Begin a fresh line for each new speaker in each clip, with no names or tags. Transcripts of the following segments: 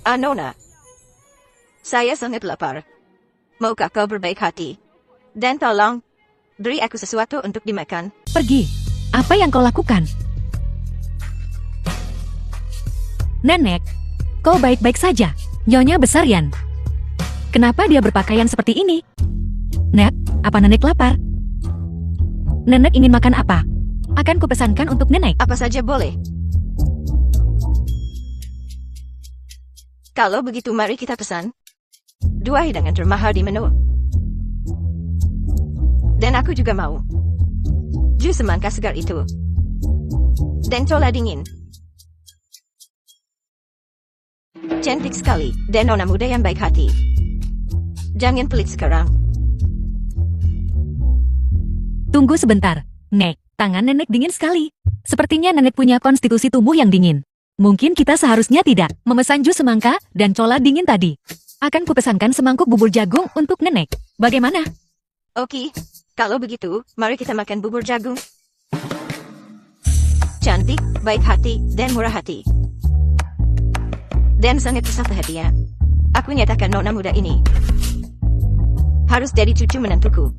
Nona, saya sangat lapar. Maukah kau berbaik hati? Dan tolong, beri aku sesuatu untuk dimakan.
Pergi. Apa yang kau lakukan? Nenek, kau baik-baik saja. Nyonya Besarian. Kenapa dia berpakaian seperti ini? Nek, apa nenek lapar? Nenek ingin makan apa? Akan kupesankan untuk nenek.
Apa saja boleh. Kalau begitu mari kita pesan 2 hidangan termahal di menu. Dan aku juga mau jus semangka segar itu. Dan cola dingin. Cantik sekali, dan nona muda yang baik hati. Jangan pelit sekarang.
Tunggu sebentar, Nek. Tangan nenek dingin sekali. Sepertinya nenek punya konstitusi tubuh yang dingin. Mungkin kita seharusnya tidak memesan jus semangka dan cola dingin tadi. Akan kupesankan semangkuk bubur jagung untuk nenek. Bagaimana?
Oke, kalau begitu, mari kita makan bubur jagung. Cantik, baik hati, dan murah hati. Dan sangat besar perhatian. Aku nyatakan nona muda ini harus jadi cucu menantuku.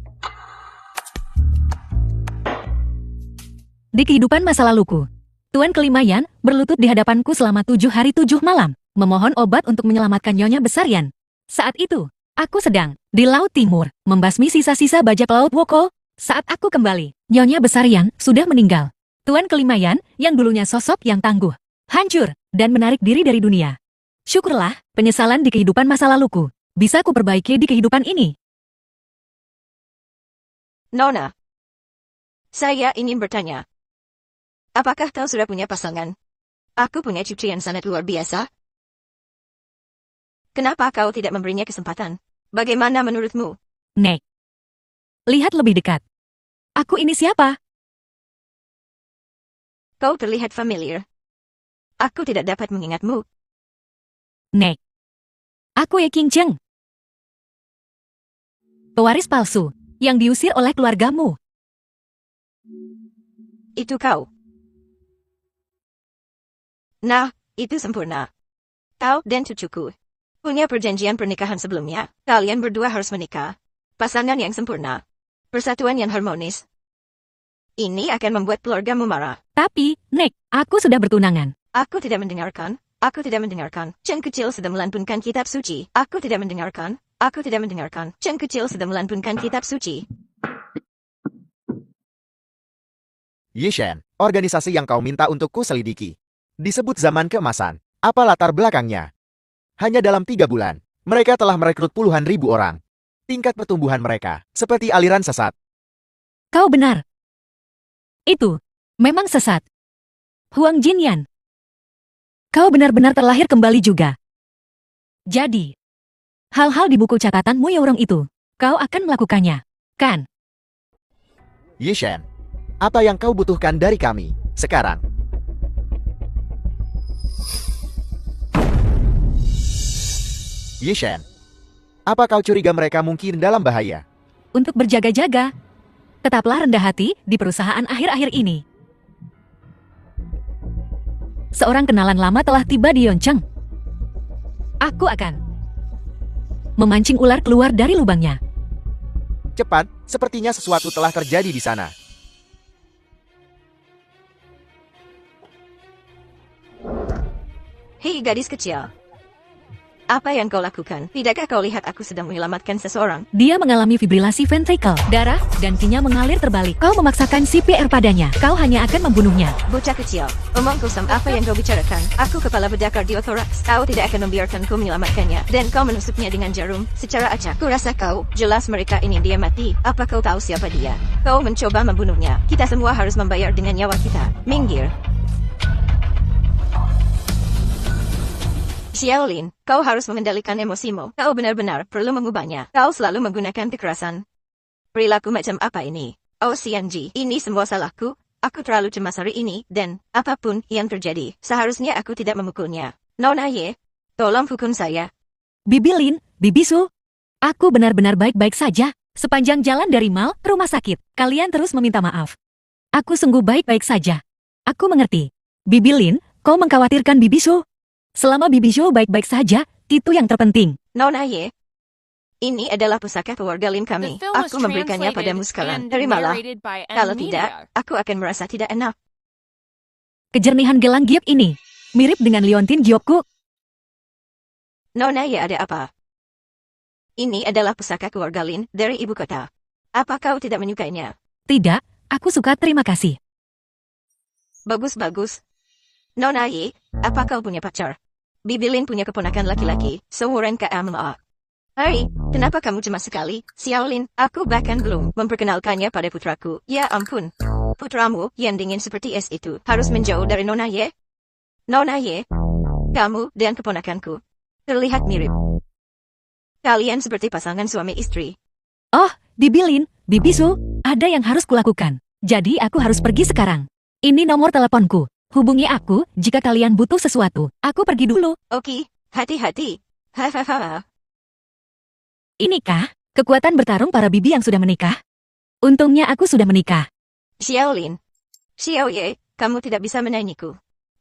Di kehidupan masa laluku, Tuan Kelimayan berlutut di hadapanku selama 7 hari 7 malam, memohon obat untuk menyelamatkan Nyonya Besarian. Saat itu, aku sedang di Laut Timur, membasmi sisa-sisa bajak laut Woko. Saat aku kembali, Nyonya Besarian sudah meninggal. Tuan Kelimayan, yang dulunya sosok yang tangguh, hancur, dan menarik diri dari dunia. Syukurlah, penyesalan di kehidupan masa laluku bisa kuperbaiki di kehidupan ini.
Nona, saya ingin bertanya. Apakah kau sudah punya pasangan? Aku punya cucu yang sangat luar biasa. Kenapa kau tidak memberinya kesempatan? Bagaimana menurutmu?
Nek, lihat lebih dekat. Aku ini siapa?
Kau terlihat familiar. Aku tidak dapat mengingatmu.
Nek, aku Ye King Cheng. Pewaris palsu yang diusir oleh keluargamu.
Itu kau. Nah, itu sempurna. Kau dan cucuku punya perjanjian pernikahan sebelumnya. Kalian berdua harus menikah. Pasangan yang sempurna. Persatuan yang harmonis. Ini akan membuat keluargamu marah.
Tapi, Nek, aku sudah bertunangan.
Aku tidak mendengarkan. Aku tidak mendengarkan. Chen kecil sedang melantunkan kitab suci. Aku tidak mendengarkan. Aku tidak mendengarkan. Chen kecil sedang melantunkan kitab suci.
Yishan, organisasi yang kau minta untukku selidiki. Disebut zaman keemasan. Apa latar belakangnya? Hanya dalam 3 bulan, mereka telah merekrut puluhan ribu orang. Tingkat pertumbuhan mereka seperti aliran sesat.
Kau benar. Itu memang sesat. Huang Jinyan. Kau benar-benar terlahir kembali juga. Jadi, hal-hal di buku catatanmu Yorong itu, kau akan melakukannya, kan?
Yishan, apa yang kau butuhkan dari kami sekarang? Yishan, apa kau curiga mereka mungkin dalam bahaya?
Untuk berjaga-jaga, tetaplah rendah hati di perusahaan akhir-akhir ini. Seorang kenalan lama telah tiba di Yoncheng. Aku akan memancing ular keluar dari lubangnya.
Cepat, sepertinya sesuatu telah terjadi di sana.
Hei gadis kecil. Apa yang kau lakukan? Tidakkah kau lihat aku sedang menyelamatkan seseorang?
Dia mengalami fibrilasi ventrikel. Darah dan kinya mengalir terbalik. Kau memaksakan CPR padanya. Kau hanya akan membunuhnya.
Bocah kecil, omong kosong apa yang kau bicarakan? Aku kepala bedah kardiotoraks. Kau tidak akan membiarkanku menyelamatkannya. Dan kau menusuknya dengan jarum. Secara acak, ku rasa kau, jelas mereka ingin dia mati. Apa kau tahu siapa dia? Kau mencoba membunuhnya. Kita semua harus membayar dengan nyawa kita. Minggir. Xiaolin, kau harus mengendalikan emosimu. Kau benar-benar perlu mengubahnya. Kau selalu menggunakan kekerasan. Perilaku macam apa ini? Oh Xianji, ini semua salahku. Aku terlalu cemas hari ini, dan apapun yang terjadi, seharusnya aku tidak memukulnya. Nona Ye, tolong hukum saya.
Bibi Lin, Bibi Su. Aku benar-benar baik-baik saja. Sepanjang jalan dari mal ke rumah sakit, kalian terus meminta maaf. Aku sungguh baik-baik saja. Aku mengerti. Bibi Lin, kau mengkhawatirkan Bibi Su. Selama Bibi Zhou baik-baik saja, itu yang terpenting.
Nona Ye, ini adalah pusaka keluarga Lin kami. Aku memberikannya padamu sekarang. Terimalah. Kalau tidak, aku akan merasa tidak enak.
Kejernihan gelang giok ini mirip dengan liontin giokku.
Nona Ye, ada apa? Ini adalah pusaka keluarga Lin dari ibu kota. Apa kau tidak menyukainya?
Tidak, aku suka, terima kasih.
Bagus-bagus. Nona Ye, apa kau punya pacar? Bibi Lin punya keponakan laki-laki, seumuran KMA. Hai, kenapa kamu cemas sekali, Xiao Lin? Aku bahkan belum memperkenalkannya pada putraku. Ya ampun. Putramu yang dingin seperti es itu harus menjauh dari Nona Ye. Nona Ye, kamu dan keponakanku terlihat mirip. Kalian seperti pasangan suami istri.
Oh, Bibi Lin, Bibi Zhou, ada yang harus kulakukan. Jadi aku harus pergi sekarang. Ini nomor teleponku. Hubungi aku jika kalian butuh sesuatu. Aku pergi dulu.
Oke, hati-hati. Hahaha.
Inikah kekuatan bertarung para bibi yang sudah menikah? Untungnya aku sudah menikah.
Xiao Lin. Xiao Ye, kamu tidak bisa menyanyiku.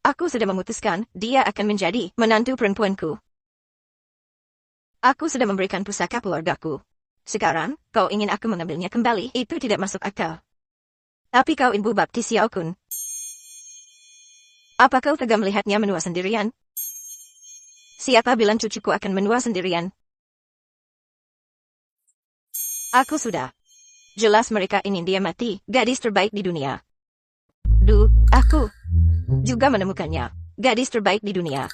Aku sudah memutuskan, dia akan menjadi menantu perempuanku. Aku sudah memberikan pusaka keluargaku. Sekarang, kau ingin aku mengambilnya kembali, itu tidak masuk akal. Tapi kau ibu baptis Xiao Kun. Apa kau tega melihatnya menua sendirian? Siapa bilang cucuku akan menua sendirian? Aku sudah. Jelas mereka ingin dia mati, gadis terbaik di dunia. Aku juga menemukannya, gadis terbaik di dunia.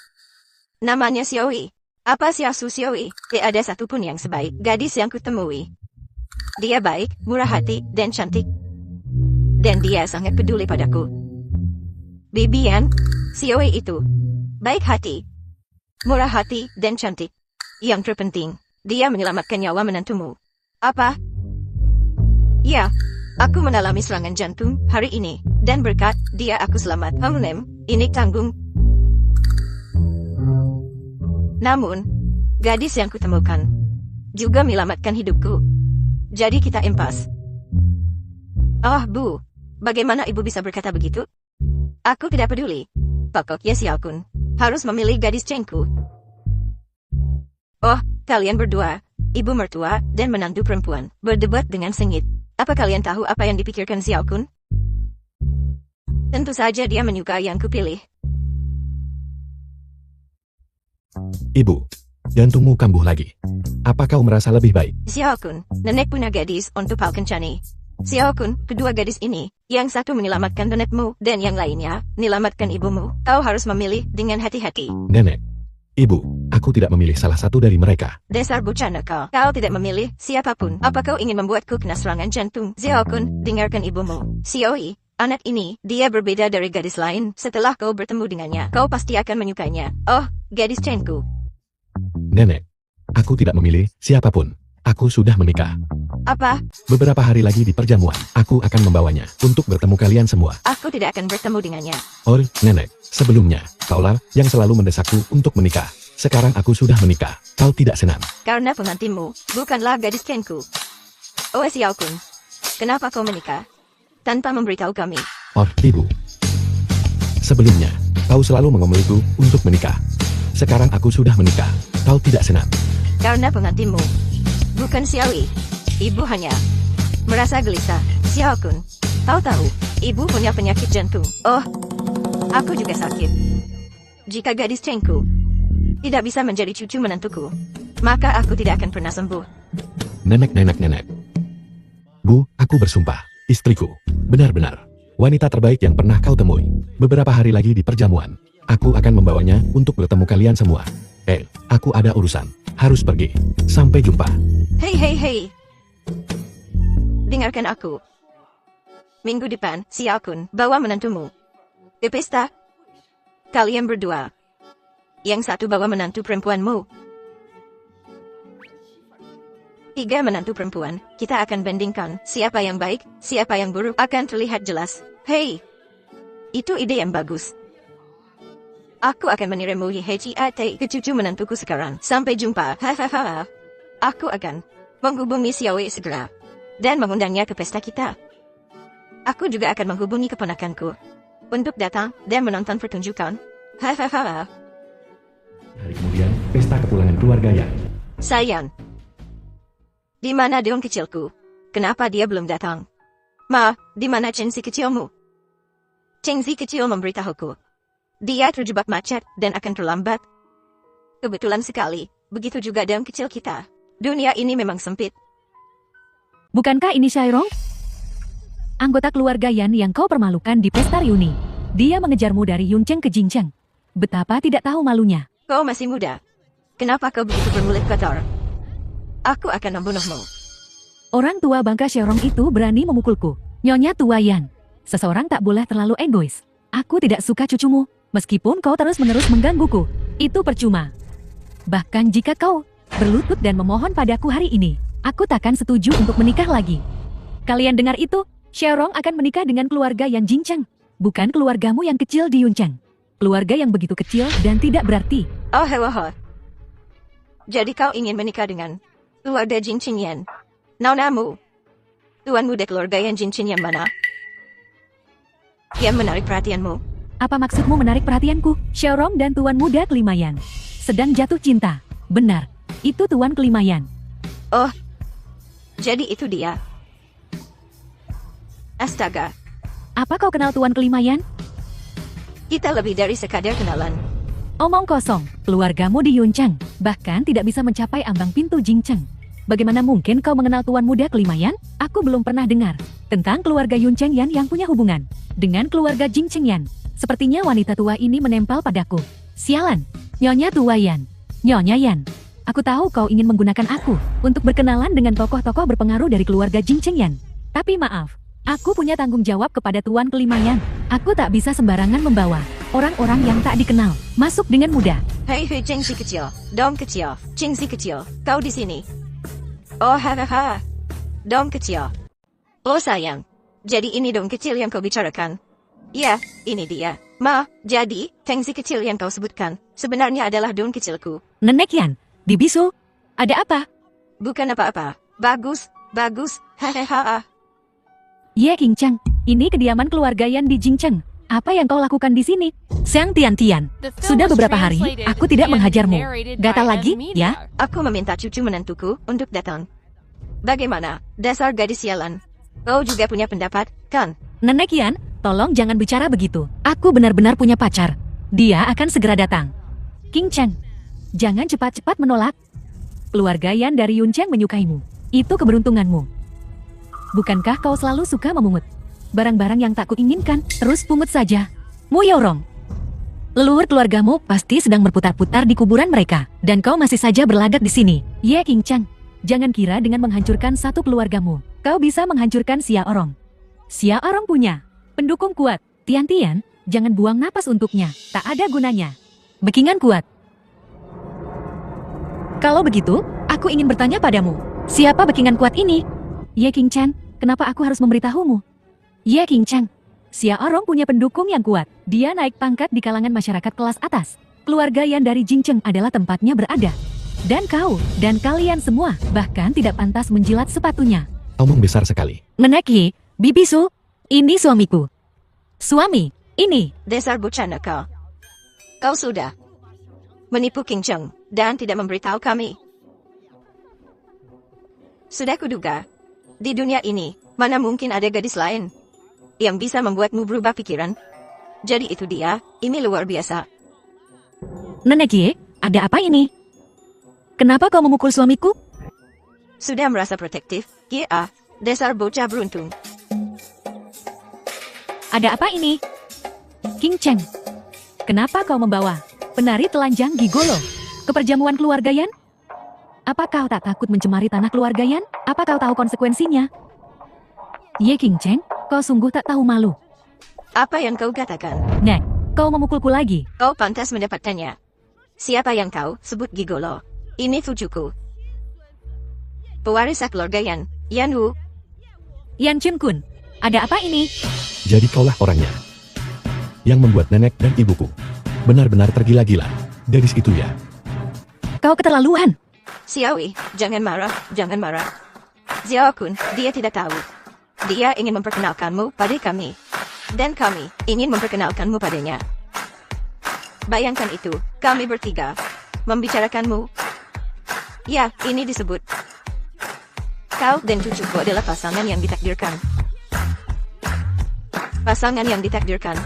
Namanya Xiaoyi. Apa Xiaosu Xiaoyi? Tidak ada satupun yang sebaik gadis yang kutemui. Dia baik, murah hati, dan cantik. Dan dia sangat peduli padaku. Bibian, Xiaoyi itu baik hati, murah hati, dan cantik. Yang terpenting, dia menyelamatkan nyawa menantumu. Apa? Ya, aku mengalami serangan jantung hari ini, dan berkat dia aku selamat. Ini tanggung. Namun, gadis yang kutemukan juga menyelamatkan hidupku. Jadi kita impas. Oh, Bu, bagaimana ibu bisa berkata begitu? Aku tidak peduli. Pokoknya Xiao Kun harus memilih gadis cengku. Oh, kalian berdua, ibu mertua dan menantu perempuan, berdebat dengan sengit. Apa kalian tahu apa yang dipikirkan Xiao Kun? Tentu saja dia menyukai yang kupilih.
Ibu, jantungmu kambuh lagi. Apa kau merasa lebih baik?
Xiao Kun, nenek punya gadis untuk Pao Kencani. Xiao Kun, kedua gadis ini, yang satu menyelamatkan nenekmu, dan yang lainnya, menyelamatkan ibumu. Kau harus memilih dengan hati-hati.
Nenek, ibu, aku tidak memilih salah satu dari mereka.
Dasar bocah nakal. Kau tidak memilih siapapun. Apa kau ingin membuatku kena serangan jantung? Xiao Kun, dengarkan ibumu. Xiaoyi, anak ini, dia berbeda dari gadis lain. Setelah kau bertemu dengannya, kau pasti akan menyukainya. Oh, gadis cengku.
Nenek, aku tidak memilih siapapun. Aku sudah menikah.
Apa?
Beberapa hari lagi di perjamuan, aku akan membawanya untuk bertemu kalian semua.
Aku tidak akan bertemu dengannya.
Oh, Nenek, sebelumnya, kaulah yang selalu mendesakku untuk menikah. Sekarang aku sudah menikah. Kau tidak senang.
Karena pengantinmu bukanlah gadis cengku. Oh, Xiao Kun, kenapa kau menikah tanpa memberitahu kami?
Oh, ibu. Sebelumnya, kau selalu mengomeliku untuk menikah. Sekarang aku sudah menikah. Kau tidak senang.
Karena pengantinmu bukan Xiaoyi. Ibu hanya merasa gelisah. Xiao Kun, kau tahu, ibu punya penyakit jantung. Oh, aku juga sakit. Jika gadis cengku tidak bisa menjadi cucu menantuku, maka aku tidak akan pernah sembuh.
Nenek. Bu, aku bersumpah, istriku, benar-benar wanita terbaik yang pernah kau temui. Beberapa hari lagi di perjamuan, aku akan membawanya untuk bertemu kalian semua. Aku ada urusan, harus pergi. Sampai jumpa.
Hei. Dengarkan aku. Minggu depan, Xiao Kun bawa menantumu ke pesta. Kalian berdua. Yang satu bawa menantu perempuanmu. 3 menantu perempuan, kita akan bandingkan siapa yang baik, siapa yang buruk, akan terlihat jelas. Hei, itu ide yang bagus. Aku akan mengirimmu HIAT ke cucu menantuku sekarang. Sampai jumpa. Hahaha. Aku akan menghubungi Xiaoyi segera dan mengundangnya ke pesta kita. Aku juga akan menghubungi keponakanku untuk datang dan menonton pertunjukan. Hahaha.
Hari kemudian, pesta kepulangan keluarga Yan.
Sayang. Di mana Deon kecilku? Kenapa dia belum datang? Ma, di mana Chengzi kecilmu? Chengzi kecil memberitahuku. Dia terjebak macet dan akan terlambat. Kebetulan sekali, begitu juga Deon kecil kita. Dunia ini memang sempit.
Bukankah ini Shairong? Anggota keluarga Yan yang kau permalukan di pesta reuni. Dia mengejarmu dari Yuncheng ke Jingcheng. Betapa tidak tahu malunya.
Kau masih muda. Kenapa kau begitu bermulut kotor? Aku akan membunuhmu.
Orang tua bangka Shairong itu berani memukulku. Nyonya tua Yan. Seseorang tak boleh terlalu egois. Aku tidak suka cucumu. Meskipun kau terus-menerus menggangguku. Itu percuma. Bahkan jika kau berlutut dan memohon padaku hari ini, aku takkan setuju untuk menikah lagi. Kalian dengar itu? Shairong akan menikah dengan keluarga Yan Jingcheng. Bukan keluargamu yang kecil di Yuncheng. Keluarga yang begitu kecil dan tidak berarti.
Oh hewaho. Jadi kau ingin menikah dengan keluarga Jingcheng Yan? Naunamu. Tuan muda keluarga Yan Jingcheng yang mana? Yang menarik perhatianmu?
Apa maksudmu menarik perhatianku? Shairong dan tuan muda kelima Yan sedang jatuh cinta. Benar, itu tuan kelima Yan.
Oh, jadi itu dia. Astaga,
Apa kau kenal tuan kelima Yan?
kita lebih dari sekadar kenalan.
Omong kosong, keluargamu di Yuncheng, bahkan tidak bisa mencapai ambang pintu Jingcheng. Bagaimana mungkin kau mengenal tuan muda kelima Yan? Aku belum pernah dengar tentang keluarga Yuncheng Yan yang punya hubungan dengan keluarga Jingcheng Yan. Sepertinya wanita tua ini menempel padaku. Sialan, Nyonya tua Yan. Nyonya Yan, aku tahu kau ingin menggunakan aku untuk berkenalan dengan tokoh-tokoh berpengaruh dari keluarga Jingcheng Yan. Tapi maaf, aku punya tanggung jawab kepada tuan kelima Yan. Aku tak bisa sembarangan membawa orang-orang yang tak dikenal masuk dengan mudah.
Hei Chengzi kecil, Dom kecil, Chengzi kecil, kau di sini. Oh hahaha, Dom kecil. Oh sayang, jadi ini Dom kecil yang kau bicarakan. Ya, ini dia. Ma, jadi, Chengzi kecil yang kau sebutkan, sebenarnya adalah Dom kecilku.
Nenek Yan, di bisu, ada apa?
Bukan apa-apa. Bagus, bagus, hahaha.
Ye Qingcheng, ini kediaman keluarga Yan di Jingcheng. Apa yang kau lakukan di sini? Sang Tian-Tian, sudah beberapa hari aku tidak menghajarmu. Gatal lagi, ya?
Aku meminta cucu menantuku untuk datang. Bagaimana, dasar gadis sialan? Kau juga punya pendapat, kan?
Nenek Yan, tolong jangan bicara begitu. Aku benar-benar punya pacar. Dia akan segera datang. Qingcheng, jangan cepat-cepat menolak. Keluarga Yan dari Yuncheng menyukaimu. Itu keberuntunganmu. Bukankah kau selalu suka memungut barang-barang yang tak kuinginkan? Terus pungut saja. Mu Yaorong. Leluhur keluargamu pasti sedang berputar-putar di kuburan mereka. Dan kau masih saja berlagak di sini. Ye Qingcheng, jangan kira dengan menghancurkan satu keluargamu, kau bisa menghancurkan Xia Orong. Xia Orong punya pendukung kuat. Tian-Tian, jangan buang napas untuknya. Tak ada gunanya. Bekingan kuat. Kalau begitu, aku ingin bertanya padamu. Siapa bekingan kuat ini? Ye Qingcheng, kenapa aku harus memberitahumu? Ye Qingcheng, Xia Orong punya pendukung yang kuat. Dia naik pangkat di kalangan masyarakat kelas atas. Keluarga Yan dari Jingcheng adalah tempatnya berada. Dan kau, dan kalian semua, bahkan tidak pantas menjilat sepatunya.
Omong besar sekali.
Nenek Ye, Bibi Su, ini suamiku. Suami, ini.
Dasar bocah nakal. Kau sudah menipu Qingcheng dan tidak memberitahu kami. Sudah kuduga, di dunia ini, mana mungkin ada gadis lain yang bisa membuatmu berubah pikiran. Jadi itu dia, ini luar biasa.
Nenek Ye, ada apa ini? Kenapa kau memukul suamiku?
Sudah merasa protektif, ya, dasar bocah beruntung.
Ada apa ini? Qingcheng, kenapa kau membawa penari telanjang gigolo ke perjamuan keluarga Yan? Apa kau tak takut mencemari tanah keluarga Yan? Apa kau tahu konsekuensinya? Ye Qingcheng, kau sungguh tak tahu malu.
Apa yang kau katakan?
Nek, kau memukulku lagi.
Kau pantas mendapatkannya. Siapa yang kau sebut gigolo? Ini cucuku. Pewaris keluarga Yan, Yan Wu.
Yan Chun Kun, ada apa ini?
Jadi kaulah orangnya yang membuat nenek dan ibuku benar-benar tergila-gila. Gadis itu ya.
Kau keterlaluan.
Xiaoyi, jangan marah, jangan marah. Xiao Kun, dia tidak tahu. Dia ingin memperkenalkanmu pada kami. Dan kami ingin memperkenalkanmu padanya. Bayangkan itu, kami bertiga membicarakanmu. Ya, ini disebut. Kau dan cucuku adalah pasangan yang ditakdirkan. Pasangan yang ditakdirkan.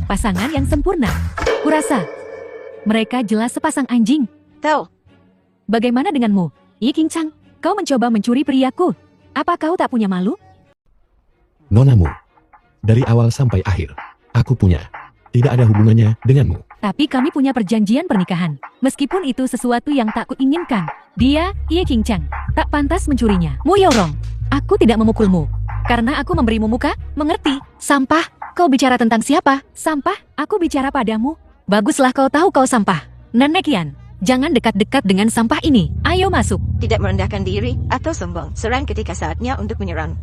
Pasangan yang sempurna. Kurasa, mereka jelas sepasang anjing.
Tahu,
Bagaimana denganmu, Yi King Chang? Kau mencoba mencuri priaku. Apa kau tak punya malu?
Nonamu. Dari awal sampai akhir, aku punya. Tidak ada hubungannya denganmu.
Tapi kami punya perjanjian pernikahan. Meskipun itu sesuatu yang tak kuinginkan. Dia, Yi King Chang, tak pantas mencurinya. Mu Yorong, aku tidak memukulmu. Karena aku memberimu muka, mengerti? Sampah, kau bicara tentang siapa? Sampah, aku bicara padamu. Baguslah kau tahu kau sampah. Nenek Yan, jangan dekat-dekat dengan sampah ini. Ayo masuk.
tidak merendahkan diri atau sombong. Serang ketika saatnya untuk menyerang.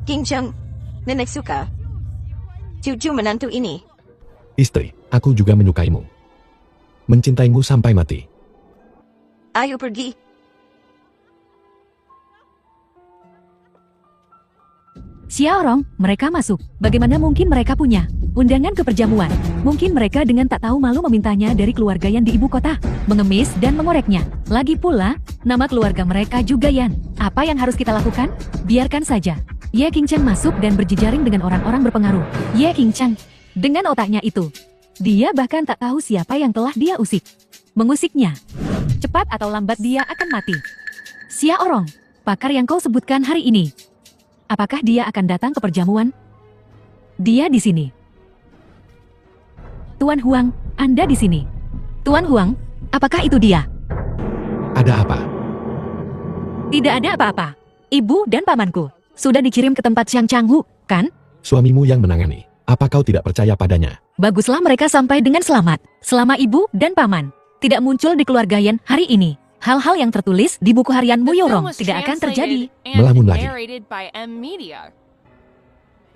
King Cheng, nenek suka. Cucu menantu ini.
Istri, aku juga menyukaimu. Mencintaimu sampai mati.
Ayo pergi.
Xiaorong, mereka masuk. Bagaimana mungkin mereka punya undangan ke perjamuan? Mungkin mereka dengan tak tahu malu memintanya dari keluarga Yan di ibu kota, mengemis dan mengoreknya. Lagi pula, nama keluarga mereka juga Yan. Apa yang harus kita lakukan? Biarkan saja. Ye King Chang masuk dan berjejaring dengan orang-orang berpengaruh. Ye King Chang, dengan otaknya itu, dia bahkan tak tahu siapa yang telah dia usik. Mengusiknya. Cepat atau lambat dia akan mati. Xiaorong, pakar yang kau sebutkan hari ini. Apakah dia akan datang ke perjamuan? Dia di sini. Tuan Huang, Anda di sini. Tuan Huang, apakah itu dia?
Ada apa?
Tidak ada apa-apa. Ibu dan pamanku sudah dikirim ke tempat Xiang Changhu, kan?
Suamimu yang menangani. Apa kau tidak percaya padanya?
Baguslah mereka sampai dengan selamat. Selama ibu dan paman tidak muncul di keluarga Yan hari ini, hal-hal yang tertulis di buku harian Mu Yorong tidak akan terjadi.
Melamun lagi.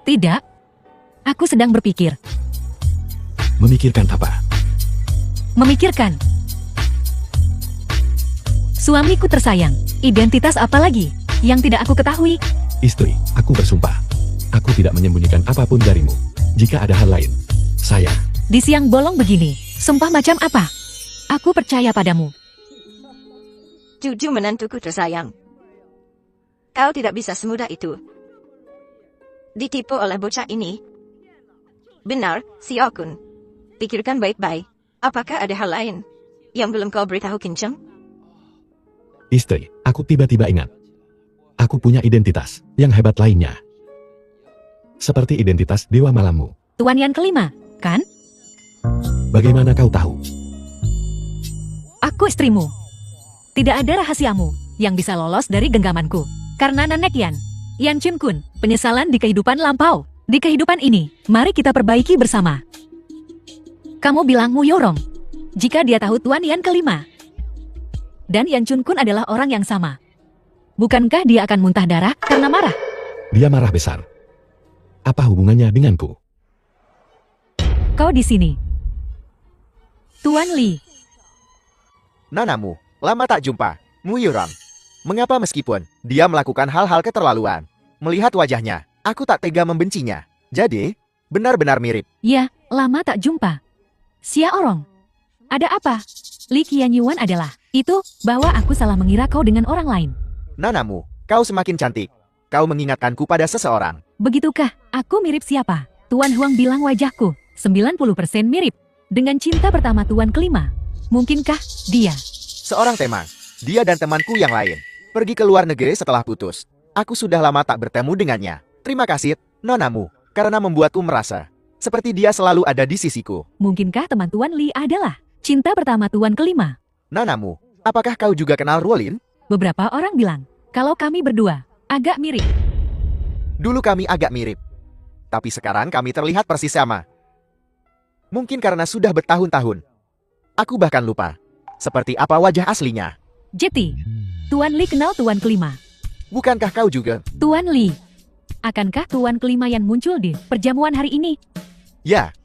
Tidak. Aku sedang berpikir.
Memikirkan apa?
Memikirkan. Suamiku tersayang. Identitas apa lagi yang tidak aku ketahui?
Istri, aku bersumpah. Aku tidak menyembunyikan apapun darimu. Jika ada hal lain, saya...
Di siang bolong begini, sumpah macam apa? Aku percaya padamu.
Cucu menantuku tersayang. Kau tidak bisa semudah itu. Ditipu oleh bocah ini. Benar, Xiaokun. Pikirkan baik-baik. Apakah ada hal lain yang belum kau beritahu King Cheng?
Istri, aku tiba-tiba ingat. Aku punya identitas yang hebat lainnya. Seperti identitas Dewa Malammu.
Tuan Yan kelima, kan?
Bagaimana kau tahu?
Aku istrimu. Tidak ada rahasiamu yang bisa lolos dari genggamanku. Karena nenek Yan, Yan Chun Kun, penyesalan di kehidupan lampau. Di kehidupan ini, mari kita perbaiki bersama. Kamu bilang Mu Yorong. Jika dia tahu Tuan Yan kelima. Dan Yan Chun Kun adalah orang yang sama. Bukankah dia akan muntah darah karena marah?
Dia marah besar. Apa hubungannya denganku?
Kau di sini. Tuan Li.
Nanamu, lama tak jumpa. Mu Yorong. Mengapa meskipun dia melakukan hal-hal keterlaluan? Melihat wajahnya, aku tak tega membencinya. Jadi, benar-benar mirip.
Ya, lama tak jumpa. Xiaorong. Ada apa? Li Qianyuan adalah itu bahwa aku salah mengira kau dengan orang lain.
Nanamu, kau semakin cantik. Kau mengingatkanku pada seseorang.
Begitukah? Aku mirip siapa? Tuan Huang bilang wajahku 90% mirip. Dengan cinta pertama Tuan kelima. Mungkinkah dia?
Seorang teman. Dia dan temanku yang lain. Pergi ke luar negeri setelah putus. Aku sudah lama tak bertemu dengannya. Terima kasih, Nonamu, karena membuatku merasa seperti dia selalu ada di sisiku.
Mungkinkah teman Tuan Li adalah cinta pertama Tuan kelima?
Nanamu, apakah kau juga kenal Ruolin?
Beberapa orang bilang, kalau kami berdua agak mirip.
Dulu kami agak mirip. Tapi sekarang kami terlihat persis sama. Mungkin karena sudah bertahun-tahun. Aku bahkan lupa. Seperti apa wajah aslinya.
Jeti, Tuan Li kenal Tuan kelima.
Bukankah kau juga?
Tuan Li, akankah Tuan kelima yang muncul di perjamuan hari ini?
Ya.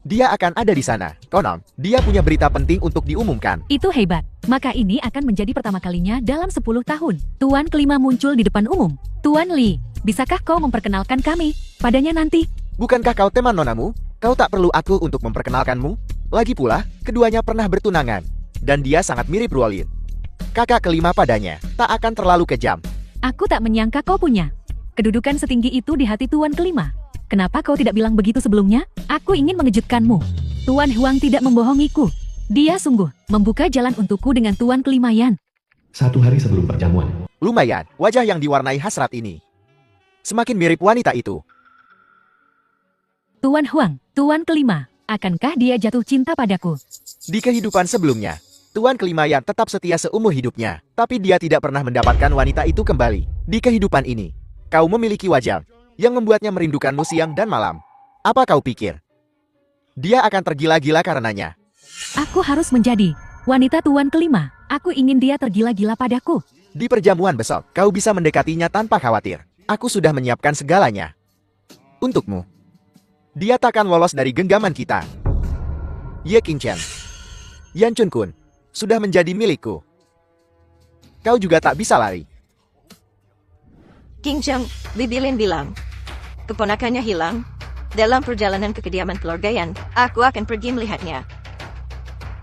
Dia akan ada di sana. Konon, dia punya berita penting untuk diumumkan.
Itu hebat. Maka ini akan menjadi pertama kalinya dalam 10 tahun. Tuan kelima muncul di depan umum. Tuan Li, bisakah kau memperkenalkan kami padanya nanti?
Bukankah kau teman Nonamu? Kau tak perlu aku untuk memperkenalkanmu? Lagi pula, keduanya pernah bertunangan. Dan dia sangat mirip Ruolin. Kakak kelima padanya, tak akan terlalu kejam.
Aku tak menyangka kau punya kedudukan setinggi itu di hati Tuan kelima. Kenapa kau tidak bilang begitu sebelumnya? Aku ingin mengejutkanmu. Tuan Huang tidak membohongiku. Dia sungguh membuka jalan untukku dengan Tuan kelima Yan.
1 hari sebelum perjamuan,
Lumayan, wajah yang diwarnai hasrat ini. Semakin mirip wanita itu.
Tuan Huang, Tuan kelima, akankah dia jatuh cinta padaku?
Di kehidupan sebelumnya, Tuan kelima Yan tetap setia seumur hidupnya. Tapi dia tidak pernah mendapatkan wanita itu kembali. Di kehidupan ini, kau memiliki wajah yang membuatnya merindukanmu siang dan malam. Apa kau pikir? Dia akan tergila-gila karenanya.
Aku harus menjadi wanita Tuan kelima. Aku ingin dia tergila-gila padaku.
Di perjamuan besok, kau bisa mendekatinya tanpa khawatir. Aku sudah menyiapkan segalanya untukmu. Dia takkan lolos dari genggaman kita. Ye Qingchen, Yan Chun Kun, sudah menjadi milikku. Kau juga tak bisa lari.
King Cheng, Bibilin bilang. Keponakannya hilang. Dalam perjalanan ke kediaman keluarga Yan, aku akan pergi melihatnya.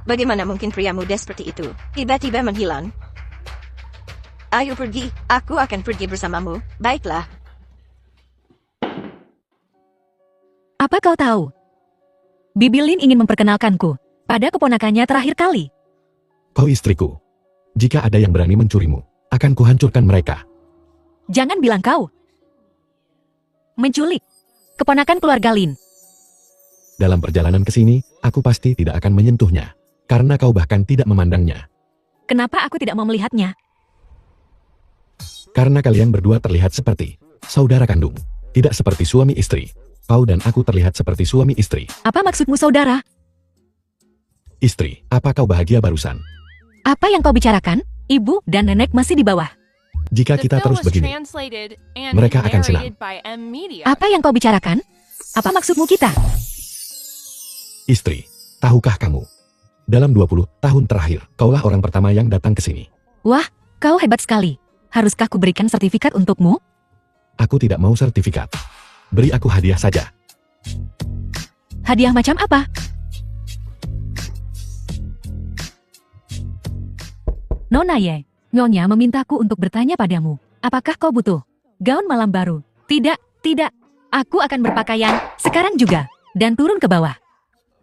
Bagaimana mungkin pria muda seperti itu tiba-tiba menghilang? Ayo pergi, aku akan pergi bersamamu. Baiklah.
Apa kau tahu? Bibilin ingin memperkenalkanku pada keponakannya terakhir kali.
kau istriku. Jika ada yang berani mencurimu, akan kuhancurkan mereka.
Jangan bilang kau menculik keponakan keluarga Lin.
Dalam perjalanan ke sini, aku pasti tidak akan menyentuhnya. Karena kau bahkan tidak memandangnya.
Kenapa aku tidak mau melihatnya?
Karena kalian berdua terlihat seperti saudara kandung. Tidak seperti suami istri. Kau dan aku terlihat seperti suami istri.
Apa maksudmu saudara?
Istri, apa kau bahagia barusan?
Apa yang kau bicarakan? Ibu dan nenek masih di bawah.
Jika kita terus begini, mereka akan senang.
Apa yang kau bicarakan? Apa maksudmu kita?
Istri, tahukah kamu? Dalam 20 tahun terakhir, kaulah orang pertama yang datang ke sini.
Wah, kau hebat sekali. Haruskah kuberikan sertifikat untukmu?
Aku tidak mau sertifikat. Beri aku hadiah saja.
Hadiah macam apa? Nona Ye, Nyonya memintaku untuk bertanya padamu. Apakah kau butuh gaun malam baru? Tidak, tidak. Aku akan berpakaian sekarang juga dan turun ke bawah.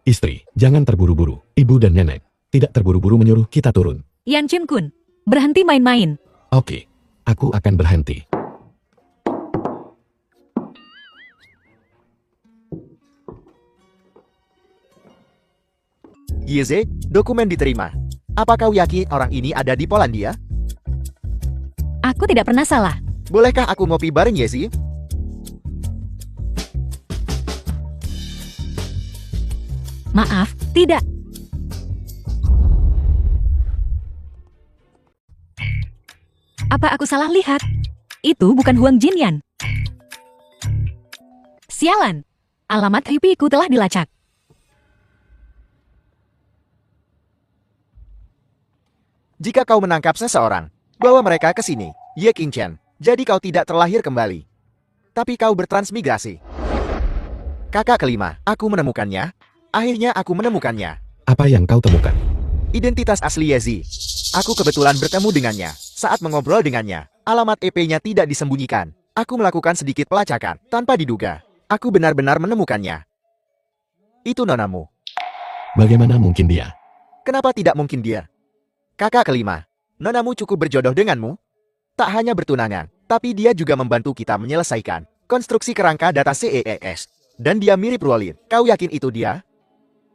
Istri, jangan terburu-buru. Ibu dan nenek tidak terburu-buru menyuruh kita turun.
Yan Chun Kun, berhenti main-main.
Oke, aku akan berhenti.
Yeze, dokumen diterima. Apa kau yakin orang ini ada di Polandia?
Aku tidak pernah salah.
Bolehkah aku ngopi bareng Yezi?
Maaf, tidak. Apa aku salah lihat? Itu bukan Huang Jinyan. Sialan, alamat IP-ku telah dilacak.
Jika kau menangkap seseorang, bawa mereka ke sini, Ye Qingchen. Jadi kau tidak terlahir kembali. Tapi kau bertransmigrasi. Kakak kelima, aku menemukannya. Akhirnya aku menemukannya.
Apa yang kau temukan?
Identitas asli Yezi. Aku kebetulan bertemu dengannya. Saat mengobrol dengannya, alamat EP-nya tidak disembunyikan. Aku melakukan sedikit pelacakan, tanpa diduga. Aku benar-benar menemukannya. Itu nonamu.
Bagaimana mungkin dia?
Kenapa tidak mungkin dia? Kakak kelima, nonamu cukup berjodoh denganmu? Tak hanya bertunangan, tapi dia juga membantu kita menyelesaikan konstruksi kerangka data CEES. Dan dia mirip Ruolin. Kau yakin itu dia?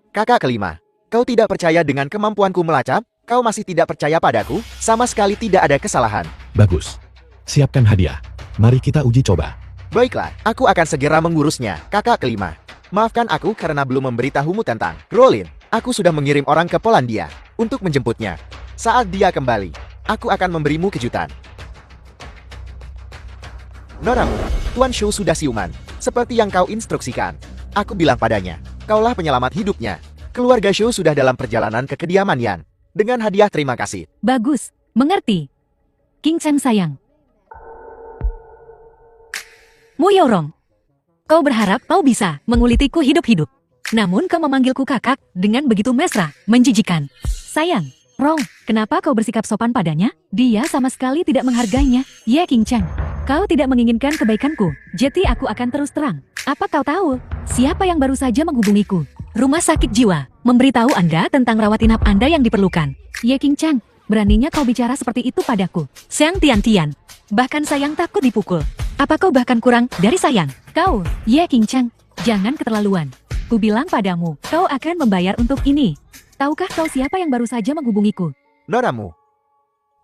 Kakak kelima, kau tidak percaya dengan kemampuanku melacak? Kau masih tidak percaya padaku? Sama sekali tidak ada kesalahan.
Bagus. Siapkan hadiah. Mari kita uji coba.
Baiklah, aku akan segera mengurusnya, kakak kelima. Maafkan aku karena belum memberitahumu tentang Ruolin. Aku sudah mengirim orang ke Polandia untuk menjemputnya. Saat dia kembali, aku akan memberimu kejutan. Nonamu, Tuan Shu sudah siuman, seperti yang kau instruksikan. Aku bilang padanya, kaulah penyelamat hidupnya. Keluarga Shu sudah dalam perjalanan ke kediaman Yan. Dengan hadiah terima kasih.
Bagus, mengerti. King Chen sayang. Mu Yorong, kau berharap kau bisa mengulitiku hidup-hidup. Namun kau memanggilku kakak dengan begitu mesra, menjijikan. Sayang, Rong, kenapa kau bersikap sopan padanya? Dia sama sekali tidak menghargainya. Ye King Chang, kau tidak menginginkan kebaikanku, jadi aku akan terus terang. Apa kau tahu siapa yang baru saja menghubungiku? Rumah sakit jiwa, memberitahu Anda tentang rawat inap Anda yang diperlukan. Ye King Chang, beraninya kau bicara seperti itu padaku. Siang Tian Tian, bahkan sayang takut dipukul. Apa kau bahkan kurang dari sayang? Kau, Ye King Chang, jangan keterlaluan. Ku bilang padamu, kau akan membayar untuk ini. Tahukah kau siapa yang baru saja menghubungiku?
Nonamu.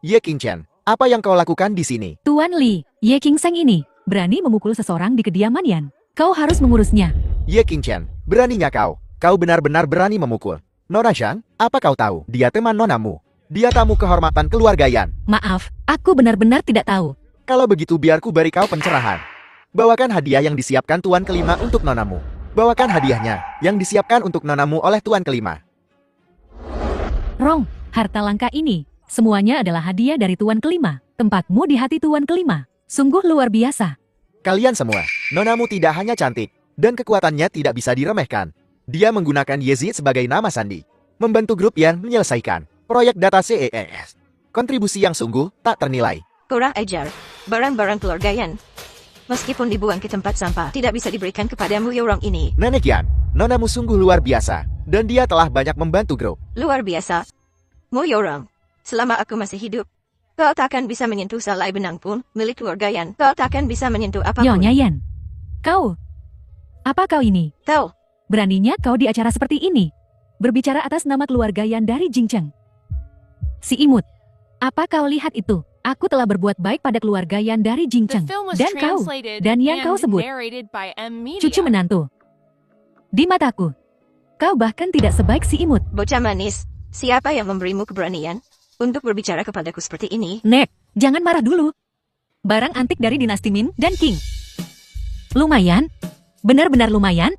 Ye King Chen, apa yang kau lakukan di sini?
Tuan Li, Ye King Seng ini berani memukul seseorang di kediaman Yan. Kau harus mengurusnya.
Ye King Chen, beraninya kau? Kau benar-benar berani memukul. Nona Zhang, apa kau tahu? Dia teman nonamu. Dia tamu kehormatan keluarga Yan.
Maaf, aku benar-benar tidak tahu.
Kalau begitu biar ku beri kau pencerahan. Bawakan hadiah yang disiapkan tuan kelima untuk nonamu. Bawakan hadiahnya yang disiapkan untuk nonamu oleh tuan kelima.
Rong, harta langka ini semuanya adalah hadiah dari tuan kelima. Tempatmu di hati tuan kelima. Sungguh luar biasa.
Kalian semua, nonamu tidak hanya cantik, dan kekuatannya tidak bisa diremehkan. Dia menggunakan Yezid sebagai nama sandi. Membantu grup Yan menyelesaikan proyek data CES. Kontribusi yang sungguh tak ternilai.
Kurang ajar. Barang-barang keluarga Yan, meskipun dibuang ke tempat sampah, tidak bisa diberikan kepadamu orang ini.
Nenek Yan, nonamu sungguh luar biasa, dan dia telah banyak membantu grup.
Luar biasa. Mu Yorong, selama aku masih hidup, kau takkan bisa menyentuh selai benang pun milik keluarga Yan. Kau takkan bisa menyentuh apapun.
Nyonya Yan, kau, apa kau ini?
Tahu,
Beraninya kau di acara seperti ini, berbicara atas nama keluarga Yan dari Jingcheng. Si imut, apa kau lihat itu? Aku telah berbuat baik pada keluarga Yan dari Jingcheng. Dan kau, dan yang kau sebut, cucu menantu. Di mataku, kau bahkan tidak sebaik si imut.
bocah manis, siapa yang memberimu keberanian untuk berbicara kepadaku seperti ini?
Nek, jangan marah dulu. Barang antik dari dinasti Min dan King. Lumayan, benar-benar lumayan.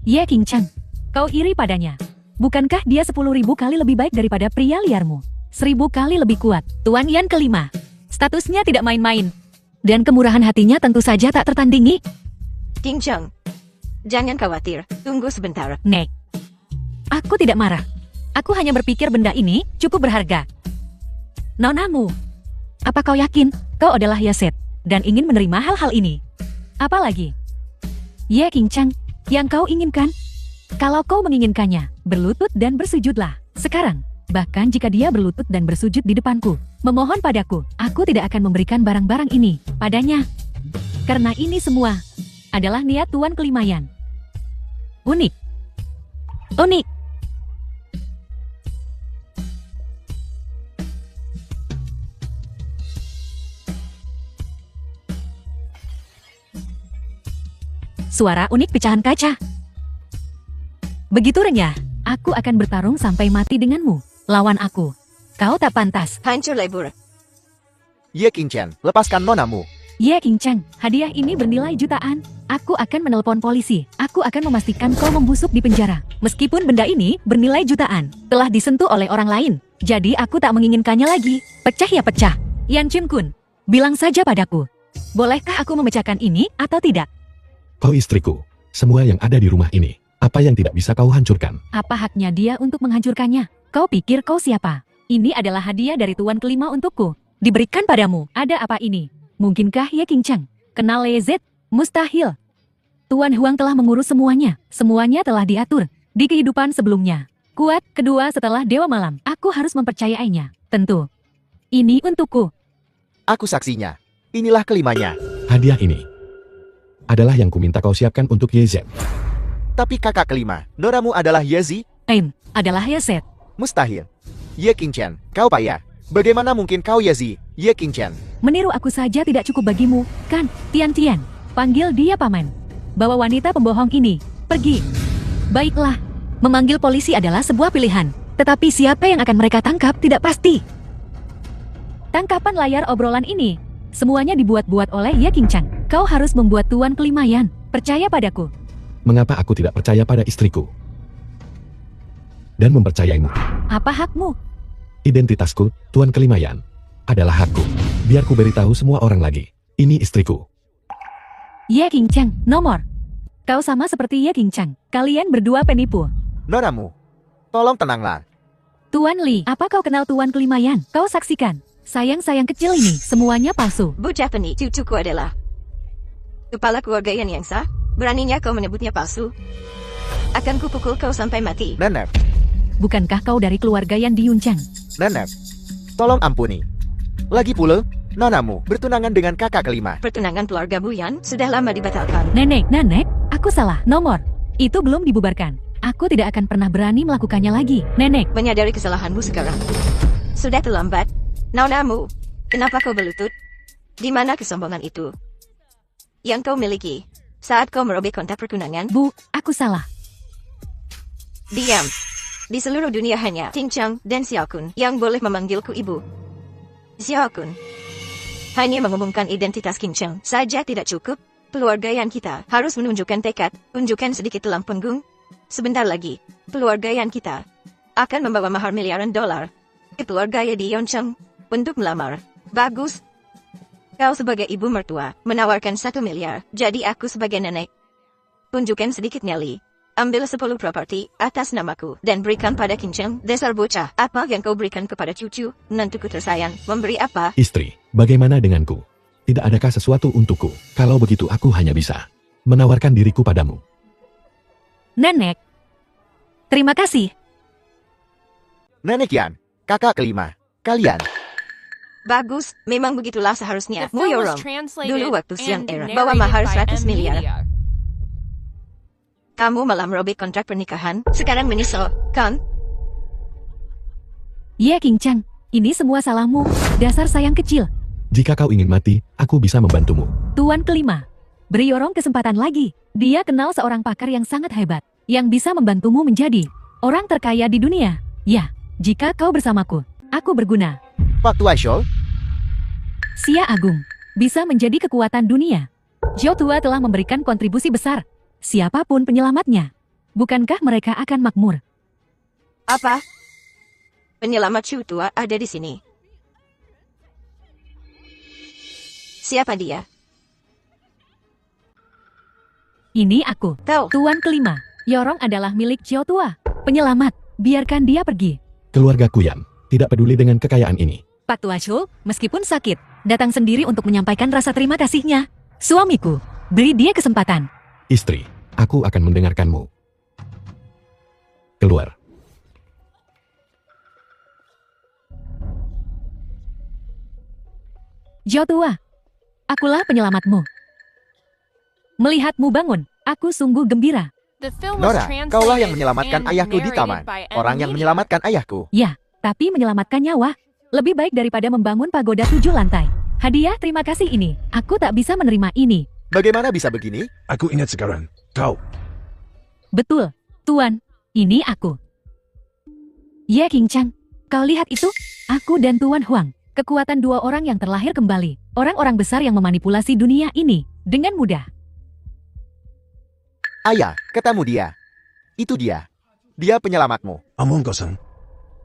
Ye King Chang, kau iri padanya. Bukankah dia 10.000 kali lebih baik daripada pria liarmu? 1000 kali lebih kuat. Tuan Yan kelima, statusnya tidak main-main. Dan kemurahan hatinya tentu saja tak tertandingi.
King Cheng, jangan khawatir, tunggu sebentar.
Nek, aku tidak marah. Aku hanya berpikir benda ini cukup berharga. Nonamu, apa kau yakin kau adalah Yaset dan ingin menerima hal-hal ini? Apalagi, Ye King Chang, yang kau inginkan? Kalau kau menginginkannya, berlutut dan bersujudlah. Sekarang, bahkan jika dia berlutut dan bersujud di depanku, memohon padaku, aku tidak akan memberikan barang-barang ini padanya. Karena ini semua adalah niat Tuan Kelimayan. Unik. Unik. Suara unik pecahan kaca. Begitu renyah, aku akan bertarung sampai mati denganmu. Lawan aku. Kau tak pantas.
Hancur lebur.
Ye King Chen, lepaskan nonamu.
Ye King Chang, hadiah ini bernilai jutaan. Aku akan menelpon polisi. Aku akan memastikan kau membusuk di penjara. Meskipun benda ini bernilai jutaan, telah disentuh oleh orang lain. Jadi aku tak menginginkannya lagi. Pecah ya pecah. Yan Chun Kun, bilang saja padaku. Bolehkah aku memecahkan ini atau tidak?
Kau istriku. Semua yang ada di rumah ini. Apa yang tidak bisa kau hancurkan?
Apa haknya dia untuk menghancurkannya? Kau pikir kau siapa? Ini adalah hadiah dari Tuan Kelima untukku. Diberikan padamu. Ada apa ini? Mungkinkah Ye King Chang kenal Lezet? Mustahil. Tuan Huang telah mengurus semuanya. Semuanya telah diatur di kehidupan sebelumnya. Kuat kedua setelah Dewa Malam. Aku harus mempercayainya. Tentu. Ini untukku.
Aku saksinya. Inilah kelimanya.
Hadiah ini adalah yang kuminta kau siapkan untuk Yezet.
Tapi kakak kelima, nonamu adalah Yezi?
Adalah Lezet.
Mustahil. Ye King Chen, kau payah. Bagaimana mungkin kau Yezi, Ye King Chen?
Meniru aku saja tidak cukup bagimu, kan? Tian Tian, panggil dia paman. Bawa wanita pembohong ini, pergi. Baiklah, memanggil polisi adalah sebuah pilihan. Tetapi siapa yang akan mereka tangkap tidak pasti. Tangkapan layar obrolan ini, semuanya dibuat-buat oleh Ye King Chang. Kau harus membuat Tuan Kelimayan percaya padaku.
Mengapa aku tidak percaya pada istriku? Dan mempercayaimu.
Apa hakmu?
Identitasku, Tuan Kelimayan, adalah hakku. Biar ku beritahu semua orang lagi. Ini istriku.
Ye King Chang, nomor. Kau sama seperti Ye Qingchang. Kalian berdua penipu.
Nonamu, tolong tenanglah.
Tuan Li, apa kau kenal Tuan Kelimayan? Kau saksikan. Sayang-sayang kecil ini, semuanya palsu.
Bocah penipu, cucuku adalah kepala keluarga yang sah. Beraninya kau menyebutnya palsu? Akan kupukul kau sampai mati.
Nenek,
Bukankah kau dari keluarga Yan Diuncang?
Nenek, tolong ampuni. Lagi pula, Nonamu bertunangan dengan kakak kelima.
Pertunangan keluarga Buyan sudah lama dibatalkan.
Nenek, aku salah. Nomor. Itu belum dibubarkan. Aku tidak akan pernah berani melakukannya lagi. Nenek,
Menyadari kesalahanmu sekarang. Sudah terlambat. Nonamu, kenapa kau berlutut? Di mana kesombongan itu yang kau miliki saat kau merobek kontak pertunangan?
Bu, aku salah.
Diam. Di seluruh dunia hanya Qingchang dan Xiaokun yang boleh memanggilku ibu. Xiaokun hanya mengumumkan identitas Qingchang saja tidak cukup. Keluarga yang kita harus menunjukkan tekad, tunjukkan sedikit tulang punggung. Sebentar lagi, keluarga yang kita akan membawa mahar miliaran dolar ke keluarga Ye Diuncang untuk melamar. Bagus. Kau sebagai ibu mertua menawarkan 1 miliar, jadi aku sebagai nenek tunjukkan sedikit nyali. Ambil 10 properti atas namaku dan berikan pada Qingchang. Dasar bocah, apa yang kau berikan kepada cucu menantuku tersayang? Memberi apa?
Istri, bagaimana denganku? Tidak adakah sesuatu untukku? Kalau begitu aku hanya bisa menawarkan diriku padamu.
Nenek. Terima kasih.
Nenek Yan, kakak kelima. Kalian,
Bagus, memang begitulah seharusnya.
The film was
Muyorong,
translated
dulu waktu Siang
and
Era,
narrated
bawa mahar
by
100
M.
miliar.
Media.
Kamu malah merobek kontrak pernikahan, sekarang menyesal, kan?
Ye Qingchang, ini semua salahmu. Dasar sayang kecil.
Jika kau ingin mati, aku bisa membantumu.
Tuan kelima. Beri Yorong kesempatan lagi. Dia kenal seorang pakar yang sangat hebat, yang bisa membantumu menjadi orang terkaya di dunia. Ya, jika kau bersamaku, aku berguna.
Pak Tua Shou,
Xia Agung bisa menjadi kekuatan dunia. Zhou Tua telah memberikan kontribusi besar. Siapapun penyelamatnya, bukankah mereka akan makmur?
Apa? Penyelamat Chu tua ada di sini. Siapa dia?
Ini aku,
Tahu.
Tuan kelima. Yorong adalah milik Zhou Tua. Penyelamat, biarkan dia pergi.
Keluarga Kuyam tidak peduli dengan kekayaan ini.
Pak Tua Shou, meskipun sakit, datang sendiri untuk menyampaikan rasa terima kasihnya. Suamiku, beri dia kesempatan.
Istri, aku akan mendengarkanmu. Keluar.
Zhou Tua, akulah penyelamatmu. Melihatmu bangun, aku sungguh gembira.
The film was
Nora,
translated
kaulah yang menyelamatkan
and
ayahku di
narrated
taman.
by M.
Orang yang
Media.
menyelamatkan ayahku.
Ya, tapi menyelamatkan nyawa lebih baik daripada membangun pagoda 7 lantai. Hadiah terima kasih ini, aku tak bisa menerima ini.
Bagaimana bisa begini?
Aku ingat sekarang. Kau.
Betul, Tuan, ini aku. Ye Qingchang, kau lihat itu? Aku dan Tuan Huang, kekuatan 2 orang yang terlahir kembali. Orang-orang besar yang memanipulasi dunia ini dengan mudah.
Ayah, ketemu dia. Itu dia. Dia penyelamatmu.
Omong kosong.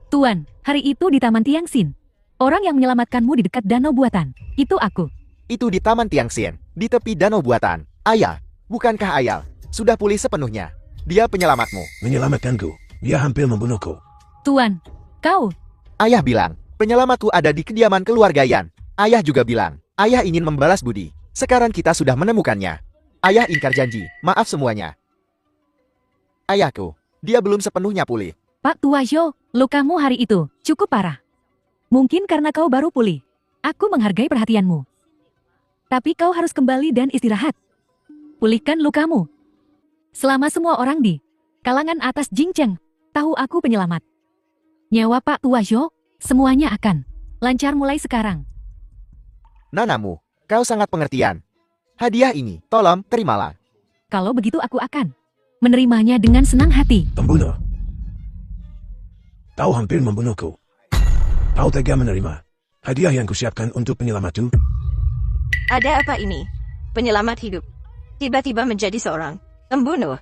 Tuan, hari itu di Taman Tiangxin. Orang yang menyelamatkanmu di dekat danau buatan, itu aku.
Itu di Taman Tiangxin, di tepi danau buatan. Ayah, bukankah ayah sudah pulih sepenuhnya? Dia penyelamatmu.
Menyelamatkanku. Dia hampir membunuhku.
Tuan, kau,
Ayah bilang, penyelamatku ada di kediaman keluarga Yan. Ayah juga bilang, ayah ingin membalas budi. Sekarang kita sudah menemukannya. Ayah ingkar janji, maaf semuanya. Ayahku, dia belum sepenuhnya pulih.
Pak Tua Zhou, lukamu hari itu cukup parah. Mungkin karena kau baru pulih. Aku menghargai perhatianmu. Tapi kau harus kembali dan istirahat. Pulihkan lukamu. Selama semua orang di kalangan atas Jingcheng tahu aku penyelamat. Nyawa Pak Tua Zhou, semuanya akan lancar mulai sekarang.
Nanamu, kau sangat pengertian. Hadiah ini, tolong terimalah.
Kalau begitu aku akan menerimanya dengan senang hati.
Pembunuh. Kau hampir membunuhku. Kau tega menerima hadiah yang kusiapkan untuk penyelamatku?
Ada apa ini? Penyelamat hidup. Tiba-tiba menjadi seorang pembunuh.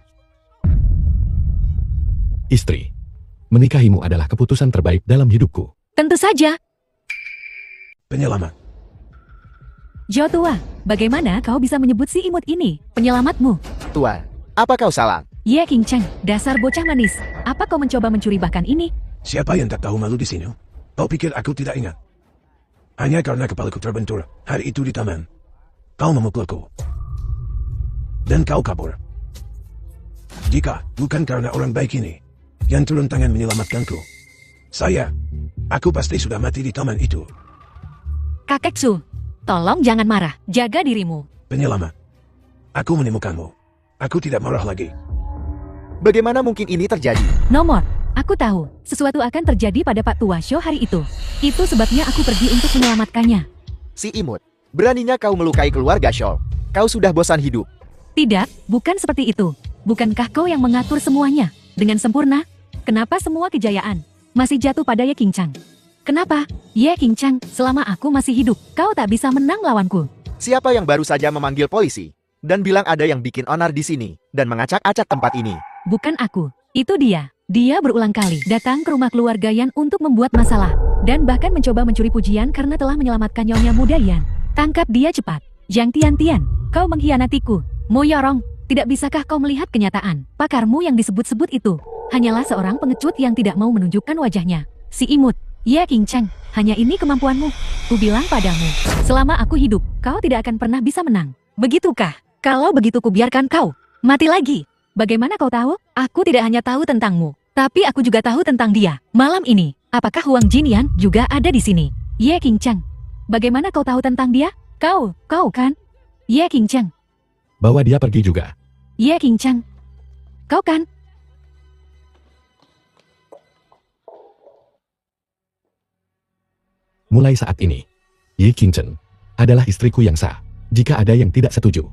Istri, menikahimu adalah keputusan terbaik dalam hidupku.
Tentu saja,
Penyelamat.
Zhou Tua, bagaimana kau bisa menyebut si imut ini penyelamatmu?
Tua, Apa kau salah?
Ye King Cheng, dasar bocah manis. Apa kau mencoba mencuri bahkan ini?
Siapa yang tak tahu malu di sini? Kau pikir aku tidak ingat? Hanya karena kepalaku terbentur hari itu di taman. Kau memukulku. Dan kau kabur. Jika bukan karena orang baik ini yang turun tangan menyelamatkanku, aku pasti sudah mati di taman itu.
Kakek Su, tolong jangan marah. Jaga dirimu.
Penyelamat. Aku menemukanmu. Aku tidak marah lagi.
Bagaimana mungkin ini terjadi?
Nomor, aku tahu sesuatu akan terjadi pada Pak Tua Show hari itu. Itu sebabnya aku pergi untuk menyelamatkannya.
Si imut, beraninya kau melukai keluarga Shaw. Kau sudah bosan hidup.
Tidak, bukan seperti itu. Bukankah kau yang mengatur semuanya dengan sempurna? Kenapa semua kejayaan masih jatuh pada Ye King Chang? Kenapa? Ye King Chang, selama aku masih hidup, kau tak bisa menang lawanku.
Siapa yang baru saja memanggil polisi dan bilang ada yang bikin onar di sini dan mengacak-acak tempat ini?
Bukan aku, itu dia. Dia berulang kali datang ke rumah keluarga Yan untuk membuat masalah dan bahkan mencoba mencuri pujian karena telah menyelamatkan nyonya muda Yan. Tangkap dia cepat. Yang Tian, kau mengkhianatiku. Mo Yorong, tidak bisakah kau melihat kenyataan? Pakarmu yang disebut-sebut itu hanyalah seorang pengecut yang tidak mau menunjukkan wajahnya. Si imut, Ye King Chang, hanya ini kemampuanmu. Ku bilang padamu, selama aku hidup, kau tidak akan pernah bisa menang. Begitukah? Kalau begitu ku biarkan kau mati lagi. Bagaimana kau tahu? Aku tidak hanya tahu tentangmu, tapi aku juga tahu tentang dia. Malam ini, apakah Huang Jinian juga ada di sini? Ye King Chang, bagaimana kau tahu tentang dia? Kau kan? Ye King Chang.
Bawa dia pergi juga.
Ye King Chang, kau kan?
Mulai saat ini, Ye King Chen adalah istriku yang sah. Jika ada yang tidak setuju,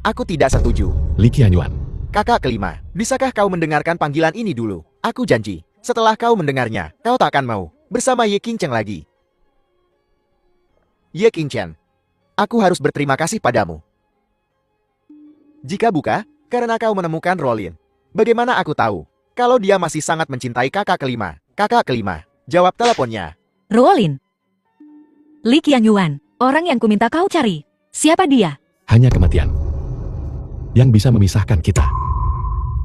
Aku tidak setuju.
Li Qianyuan,
Kakak kelima, bisakah kau mendengarkan panggilan ini dulu? Aku janji, setelah kau mendengarnya, kau tak akan mau bersama Ye King Cheng lagi. Ye King Chen, aku harus berterima kasih padamu. Jika bukan, karena kau menemukan Rolin. Bagaimana aku tahu kalau dia masih sangat mencintai kakak kelima? Kakak kelima, jawab teleponnya.
Ruolin. Li Qianyuan, orang yang kuminta kau cari. Siapa dia?
hanya kematian yang bisa memisahkan kita.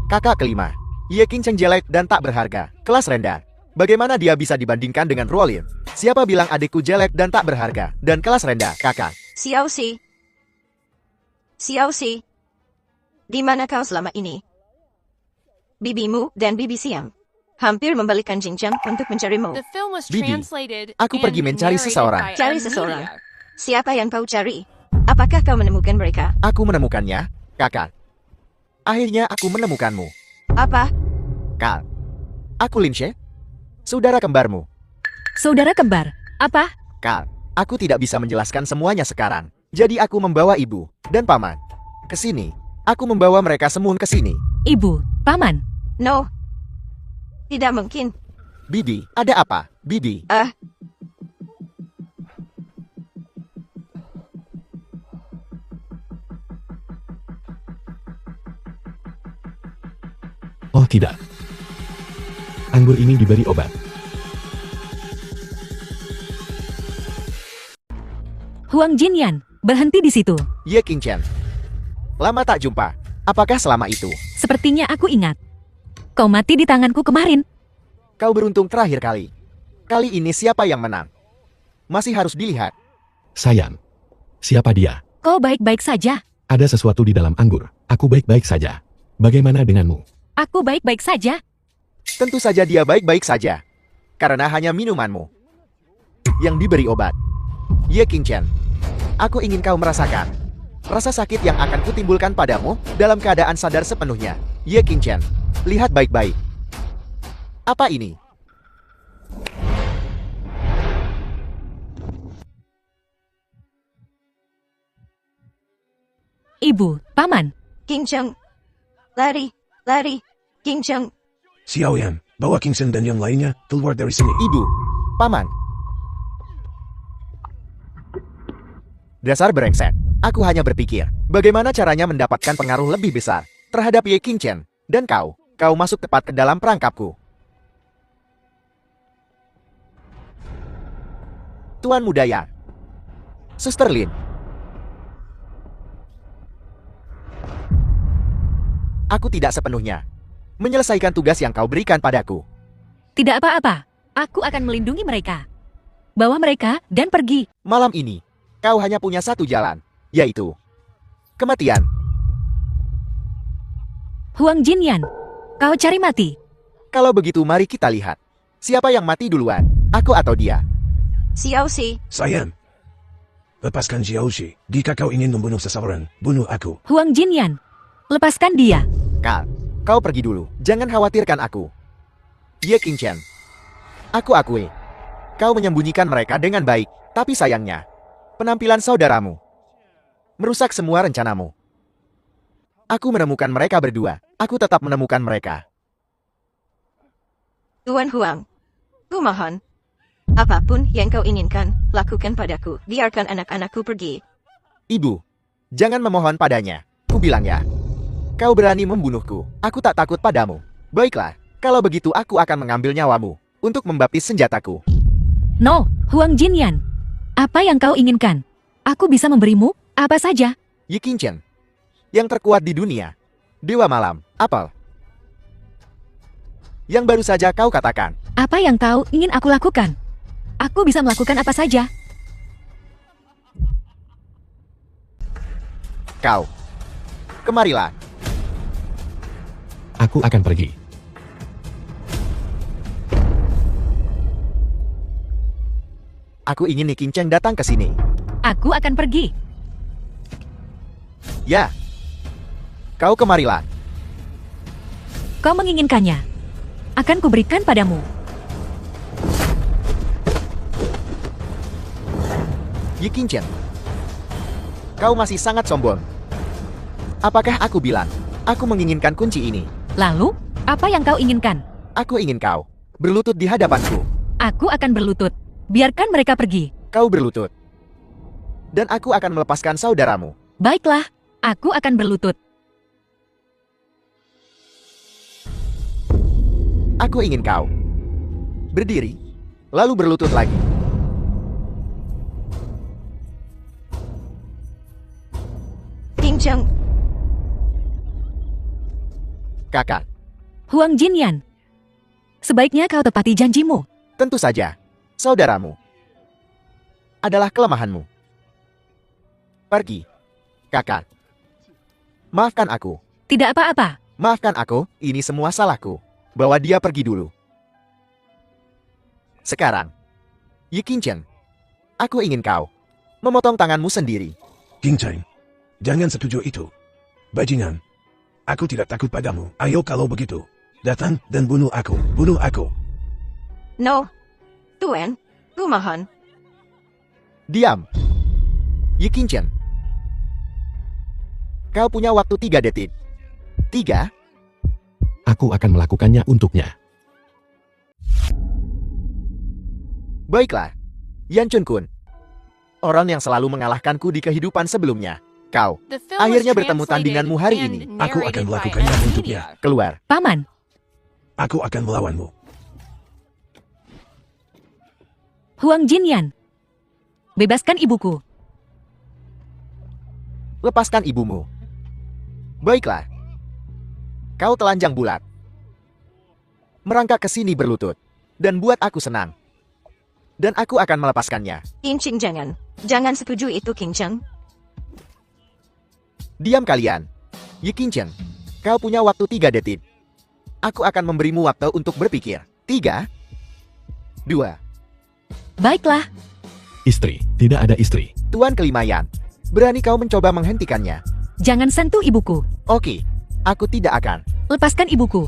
Kakak kelima, Ye King Cheng jelek dan tak berharga, kelas rendah. Bagaimana dia bisa dibandingkan dengan Rolin? Siapa bilang adikku jelek dan tak berharga, dan kelas rendah, kakak?
Xiao Xi. Xiao Xi. Di mana kau selama ini? Bibimu dan Bibi Siam hampir membalikan Jing Chang untuk mencarimu.
The film was
Bibi,
translated
aku pergi
and
mencari
narrated
seseorang.
by
Cari
Amelia.
seseorang. Siapa yang kau cari? Apakah kau menemukan mereka?
Aku menemukannya, kakak. Akhirnya aku menemukanmu.
Apa?
Kal. Aku Lin She, saudara kembarmu.
Saudara kembar. Apa?
Kal, aku tidak bisa menjelaskan semuanya sekarang. Jadi aku membawa ibu dan paman ke sini. Aku membawa mereka semua ke sini.
Ibu, paman.
No. Tidak mungkin.
Bibi, ada apa? Bibi,
Oh tidak. Anggur ini diberi obat.
Huang Jinian, berhenti di situ.
Ye King Chen. Lama tak jumpa. Apakah selama itu
Sepertinya aku ingat. Kau mati di tanganku kemarin.
kau beruntung terakhir kali? Kali ini siapa yang menang? Masih harus dilihat.
Sayang, siapa dia?
Kau baik-baik saja.
Ada sesuatu di dalam anggur. Aku baik-baik saja. Bagaimana denganmu?
Aku baik-baik saja.
Tentu saja dia baik-baik saja. Karena hanya minumanmu yang diberi obat. Ye King Chen, aku ingin kau merasakan rasa sakit yang akan kutimbulkan padamu dalam keadaan sadar sepenuhnya. Ye King Chen, lihat baik-baik. Apa ini?
Ibu, paman.
King Cheng. Lari. Lari. King Cheng.
Xiao Yan, bawa Kingston dan yang lainnya keluar dari sini.
Ibu, paman. Dasar brengsek. Aku hanya berpikir, bagaimana caranya mendapatkan pengaruh lebih besar terhadap Ye King Chen. Dan kau masuk tepat ke dalam perangkapku. Tuan Muda Yang. Suster Lin. aku tidak sepenuhnya menyelesaikan tugas yang kau berikan padaku.
Tidak apa-apa. Aku akan melindungi mereka. Bawa mereka dan pergi.
Malam ini, kau hanya punya satu jalan, yaitu kematian.
Huang Jinyan, kau cari mati.
Kalau begitu mari kita lihat. Siapa yang mati duluan, aku atau dia?
Xiao Si,
Sayang. Lepaskan Xiaoxi. Jika kau ingin membunuh seseorang, bunuh aku.
Huang Jinyan, lepaskan dia.
Kal, kau pergi dulu. Jangan khawatirkan aku. Ye Qingchen. Aku akui. Kau menyembunyikan mereka dengan baik. Tapi sayangnya, penampilan saudaramu merusak semua rencanamu. Aku menemukan mereka berdua. Aku tetap menemukan mereka.
Tuan Huang. Ku mohon. Apapun yang kau inginkan, lakukan padaku. Biarkan anak-anakku pergi.
Ibu, jangan memohon padanya. Ku bilang ya. Kau berani membunuhku. Aku tak takut padamu. Baiklah, kalau begitu aku akan mengambil nyawamu untuk membaptis senjataku.
No, Huang Jinyan. Apa yang kau inginkan? Aku bisa memberimu apa saja.
Ye Qingchen, yang terkuat di dunia. Dewa Malam, apel. Yang baru saja kau katakan.
Apa yang kau ingin aku lakukan? Aku bisa melakukan apa saja.
Kau. Kemarilah.
Aku akan pergi.
Aku ingin Ye Qingchen datang ke sini.
Aku akan pergi.
Ya. Kau kemarilah.
Kau menginginkannya. Akan kuberikan padamu.
Ye Qingchen. Kau masih sangat sombong. Apakah aku bilang, aku menginginkan kunci ini?
Lalu, apa yang kau inginkan?
Aku ingin kau berlutut di hadapanku.
Aku akan berlutut. Biarkan mereka pergi.
Kau berlutut. Dan aku akan melepaskan saudaramu.
Baiklah, aku akan berlutut.
Aku ingin kau berdiri, lalu berlutut lagi.
Qingchen,
Kakak,
Huang Jinyan, sebaiknya kau tepati janjimu.
tentu saja, saudaramu adalah kelemahanmu. Pergi, kakak. Maafkan aku.
Tidak apa-apa.
Maafkan aku, ini semua salahku. Bawa dia pergi dulu. Sekarang, Ye Qingchen, aku ingin kau memotong tanganmu sendiri.
Qingchen, jangan setuju itu. Bajingan, aku tidak takut padamu. Ayo kalau begitu, datang dan bunuh aku. Bunuh aku.
no. Tuan, ku mohon.
Diam. Ye Qingchen. Kau punya waktu 3 detik. 3,
Aku akan melakukannya untuknya.
baiklah. Yan Chun Kun. Orang yang selalu mengalahkanku di kehidupan sebelumnya. Kau
Akhirnya bertemu tandinganmu hari ini.
Aku akan melakukannya untuknya.
keluar.
Paman,
Aku akan melawanmu.
Huang Jinyan, bebaskan ibuku.
Lepaskan ibumu. Baiklah. Kau telanjang bulat. Merangkak ke sini berlutut. Dan buat aku senang. Dan aku akan melepaskannya.
Qingchen jangan. Jangan setuju itu Qingchen.
Diam kalian. Ye Qingchen. Kau punya waktu 3 detik. Aku akan memberimu waktu untuk berpikir. 3, 2.
Baiklah,
Istri, tidak ada istri.
Tuan Kelimayan. Berani kau mencoba menghentikannya?
jangan sentuh ibuku.
Oke. Aku tidak akan.
Lepaskan ibuku.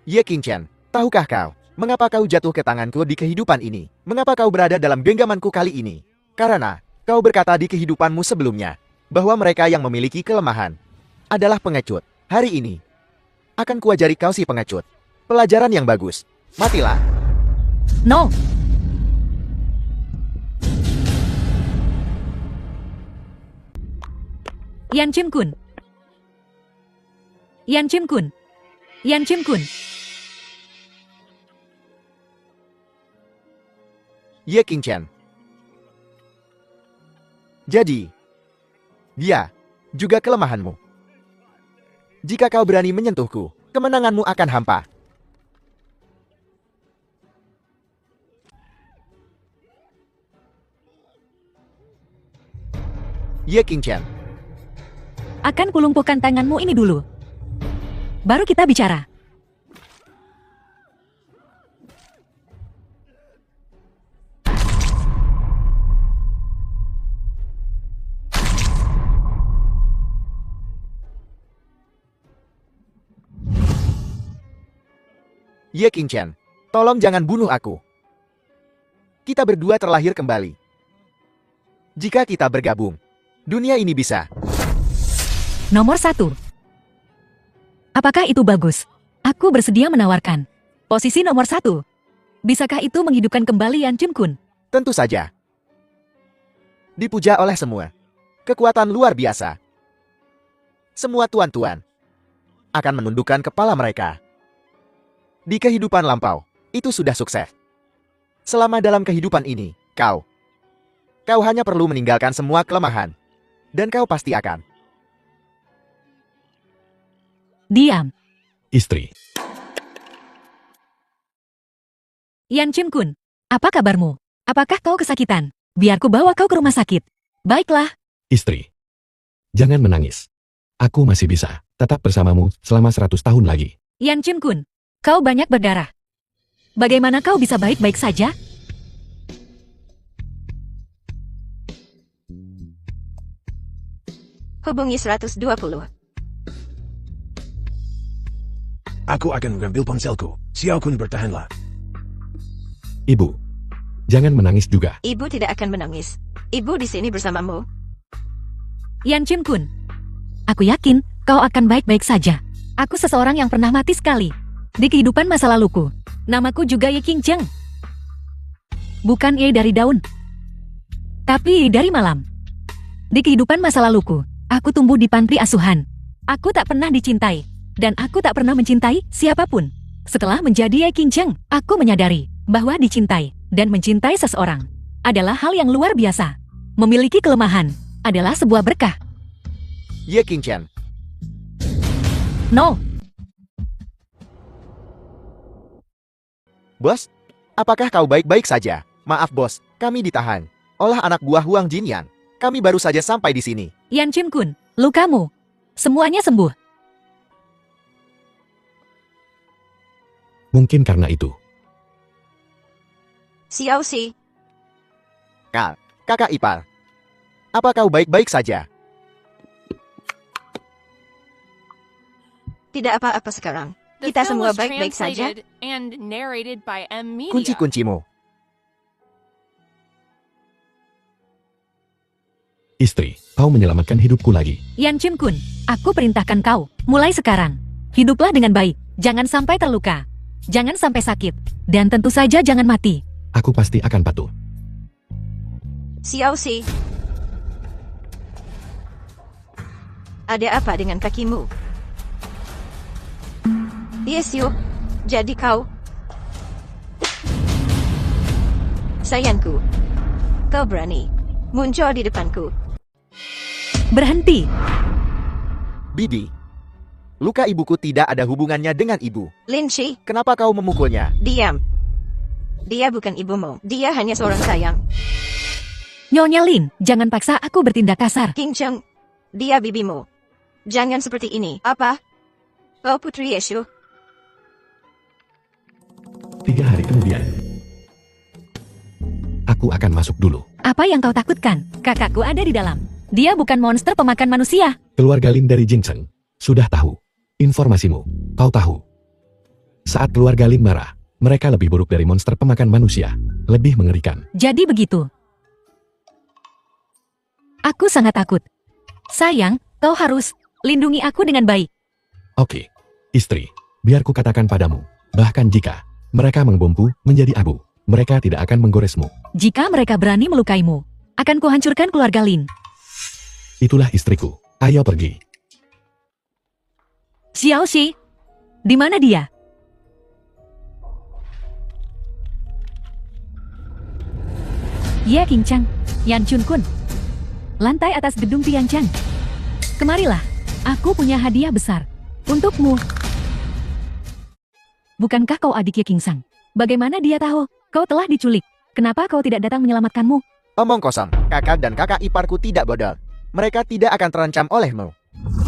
Ye Qingchen, tahukah kau, mengapa kau jatuh ke tanganku di kehidupan ini? Mengapa kau berada dalam genggamanku kali ini? Karena, kau berkata di kehidupanmu sebelumnya, bahwa mereka yang memiliki kelemahan adalah pengecut. Hari ini, akan kuajari kau si pengecut. Pelajaran yang bagus. Matilah.
No, Yan Chim Kun. Yan Chim Kun. Yan Chim Kun.
Ye Qingchen, Jadi, dia juga kelemahanmu. Jika kau berani menyentuhku, kemenanganmu akan hampa. Ye Qingqian,
Akan kulumpuhkan tanganmu ini dulu. Baru kita bicara.
Ye Qingqian, tolong jangan bunuh aku. Kita berdua terlahir kembali. Jika kita bergabung, dunia ini bisa.
Nomor 1. Apakah itu bagus? Aku bersedia menawarkan. Posisi nomor 1. Bisakah itu menghidupkan kembali Yan Chim Kun?
Tentu saja. Dipuja oleh semua. Kekuatan luar biasa. Semua tuan-tuan akan menundukkan kepala mereka. Di kehidupan lampau, itu sudah sukses. Selama dalam kehidupan ini, kau hanya perlu meninggalkan semua kelemahan. Dan kau pasti akan.
Diam.
Istri,
Yan Chim Kun, apa kabarmu? Apakah kau kesakitan? Biar ku bawa kau ke rumah sakit. Baiklah.
istri. Jangan menangis. Aku masih bisa tetap bersamamu selama 100 tahun lagi.
Yan Chim Kun, kau banyak berdarah. Bagaimana kau bisa baik-baik saja?
Hubungi 120.
Aku akan mengambil ponselku. Xiao Kun bertahanlah.
Ibu, jangan menangis juga.
Ibu tidak akan menangis. Ibu di sini bersamamu.
Yan Chim Kun, aku yakin kau akan baik-baik saja. Aku seseorang yang pernah mati sekali. Di kehidupan masa laluku. Namaku juga Ye Qingqian. Bukan Ye dari daun. Tapi Ye dari malam. Di kehidupan masa laluku, aku tumbuh di panti asuhan. Aku tak pernah dicintai. Dan aku tak pernah mencintai siapapun. Setelah menjadi Ye Qingqian, aku menyadari bahwa dicintai dan mencintai seseorang adalah hal yang luar biasa. Memiliki kelemahan adalah sebuah berkah.
Ye Qingqian,
No,
bos, apakah kau baik-baik saja? Maaf bos, kami ditahan. Olah anak buah Huang Jinyan. Kami baru saja sampai di sini.
Yan Chim Kun, lukamu. Semuanya sembuh.
Mungkin karena itu.
Xiao Si,
Kakak ipar. Apa kau baik-baik saja?
tidak apa-apa sekarang. Kita semua baik-baik saja.
Kunci-kuncimu.
Istri, kau menyelamatkan hidupku lagi.
Yan Chim Kun, aku perintahkan kau, mulai sekarang. Hiduplah dengan baik, jangan sampai terluka. Jangan sampai sakit. Dan tentu saja jangan mati.
Aku pasti akan patuh.
Xiao Si. Ada apa dengan kakimu? Yes, Yu. Jadi kau. Sayangku. Kau berani muncul di depanku.
Berhenti.
Bibi. Luka ibuku tidak ada hubungannya dengan ibu.
Lin Shi,
Kenapa kau memukulnya?
diam. Dia bukan ibumu. Dia hanya seorang sayang.
Nyonya Lin, jangan paksa aku bertindak kasar.
Qingqian, dia bibimu. Jangan seperti ini. Apa? Oh Putri Yesu.
3 hari kemudian. Aku akan masuk dulu.
Apa yang kau takutkan? Kakakku ada di dalam. Dia bukan monster pemakan manusia.
Keluarga Lin dari Jincheng sudah tahu informasimu. Kau tahu. Saat keluarga Lin marah, mereka lebih buruk dari monster pemakan manusia. Lebih mengerikan.
Jadi begitu. Aku sangat takut. Sayang, kau harus lindungi aku dengan baik.
Oke, istri, biar ku katakan padamu. Bahkan jika mereka membomku menjadi abu, mereka tidak akan menggoresmu.
Jika mereka berani melukaimu, akan kuhancurkan keluarga Lin.
Itulah istriku. Ayo pergi.
Xiao Shi, di mana dia? Ye Qingqian, Yan Chun Kun. lantai atas gedung Tianchang. Kemarilah, aku punya hadiah besar untukmu. Bukankah kau adik Ye Qingsang? Bagaimana dia tahu kau telah diculik? Kenapa kau tidak datang menyelamatkanmu?
Omong kosong, kakak dan kakak iparku tidak bodoh. Mereka tidak akan terancam olehmu.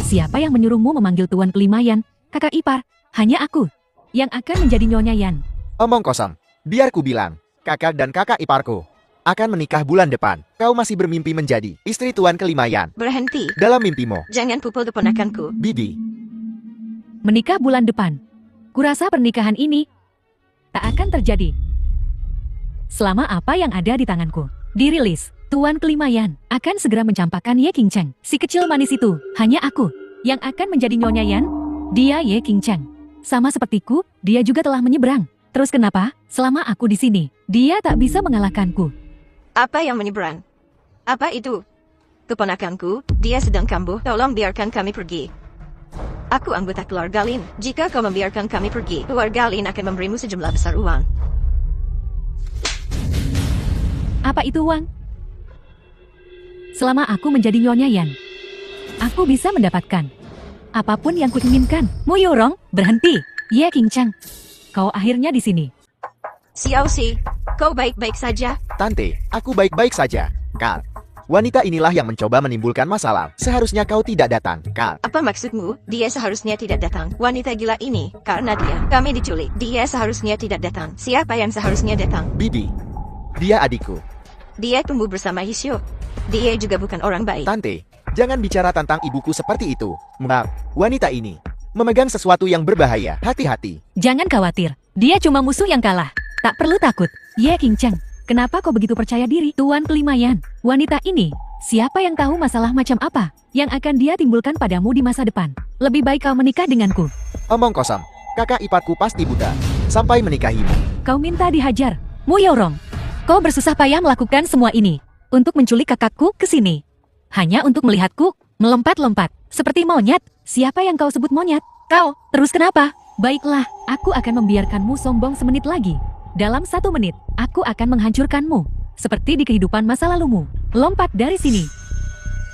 Siapa yang menyuruhmu memanggil Tuan Kelima Yan, kakak ipar? Hanya aku yang akan menjadi Nyonya Yan.
Omong kosong, biar ku bilang, kakak dan kakak iparku akan menikah bulan depan. Kau masih bermimpi menjadi istri Tuan Kelima Yan.
Berhenti.
Dalam mimpimu,
Jangan pukul keponakanku.
Bibi.
Menikah bulan depan. Kurasa pernikahan ini tak akan terjadi selama apa yang ada di tanganku dirilis. Tuan Kelima Yan akan segera mencampakkan Ye Qingsang. Si kecil manis itu, hanya aku yang akan menjadi Nyonya Yan. Dia Ye Qingsang. Sama sepertiku, dia juga telah menyeberang. Terus kenapa? Selama aku di sini, dia tak bisa mengalahkanku.
Apa yang menyeberang? Apa itu? Keponakanku, dia sedang kambuh. Tolong biarkan kami pergi. Aku anggota keluarga Lin. Jika kau membiarkan kami pergi, keluarga Lin akan memberimu sejumlah besar uang.
Apa itu uang? Selama aku menjadi Nyonya Yan, aku bisa mendapatkan apapun yang kuinginkan. Mu Yorong, berhenti. Ye Qingsang, kau akhirnya di sini.
Xiao Si, kau baik-baik saja?
Tante, aku baik-baik saja. Kal, wanita inilah yang mencoba menimbulkan masalah. Seharusnya kau tidak datang, Kal.
Apa maksudmu? Dia seharusnya tidak datang. Wanita gila ini, karena dia, kami diculik. Dia seharusnya tidak datang. Siapa yang seharusnya datang?
Bibi, dia adikku.
Dia tumbuh bersama Hisyo. Dia juga bukan orang baik.
Tante, jangan bicara tentang ibuku seperti itu. Maaf, wanita ini memegang sesuatu yang berbahaya. Hati-hati.
Jangan khawatir, dia cuma musuh yang kalah. Tak perlu takut. Ye Qingsang, kenapa kau begitu percaya diri? Tuan Kelima Yan, wanita ini, siapa yang tahu masalah macam apa yang akan dia timbulkan padamu di masa depan? Lebih baik kau menikah denganku.
Omong kosong, kakak iparku pasti buta sampai menikahimu.
Kau minta dihajar. Mu Yorong, kau bersusah payah melakukan semua ini untuk menculik kakakku ke sini. Hanya untuk melihatku melompat-lompat seperti monyet. Siapa yang kau sebut monyet? Kau, terus kenapa? Baiklah, aku akan membiarkanmu sombong semenit lagi. Dalam 1 menit, aku akan menghancurkanmu seperti di kehidupan masa lalumu. Lompat dari sini.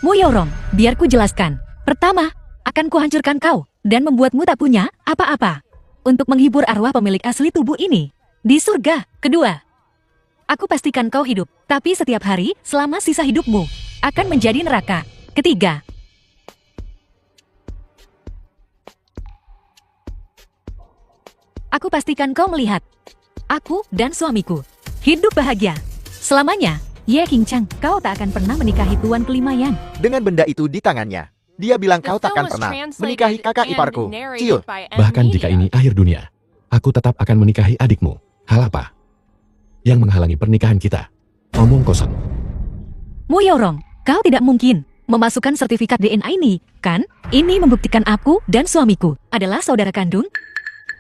Mu Yorong, biar ku jelaskan. Pertama, akan kuhancurkan kau dan membuatmu tak punya apa-apa untuk menghibur arwah pemilik asli tubuh ini di surga. Kedua, aku pastikan kau hidup, tapi setiap hari selama sisa hidupmu akan menjadi neraka. Ketiga, aku pastikan kau melihat aku dan suamiku hidup bahagia selamanya. Ye Qingsang, kau tak akan pernah menikahi Tuan Kelima Yan.
Dengan benda itu di tangannya, dia bilang kau takkan pernah menikahi kakak iparku. Ciut.
Bahkan jika ini akhir dunia, aku tetap akan menikahi adikmu. Hal apa yang menghalangi pernikahan kita? Omong kosong.
Mu Yorong, kau tidak mungkin memasukkan sertifikat DNA ini, kan? Ini membuktikan aku dan suamiku adalah saudara kandung.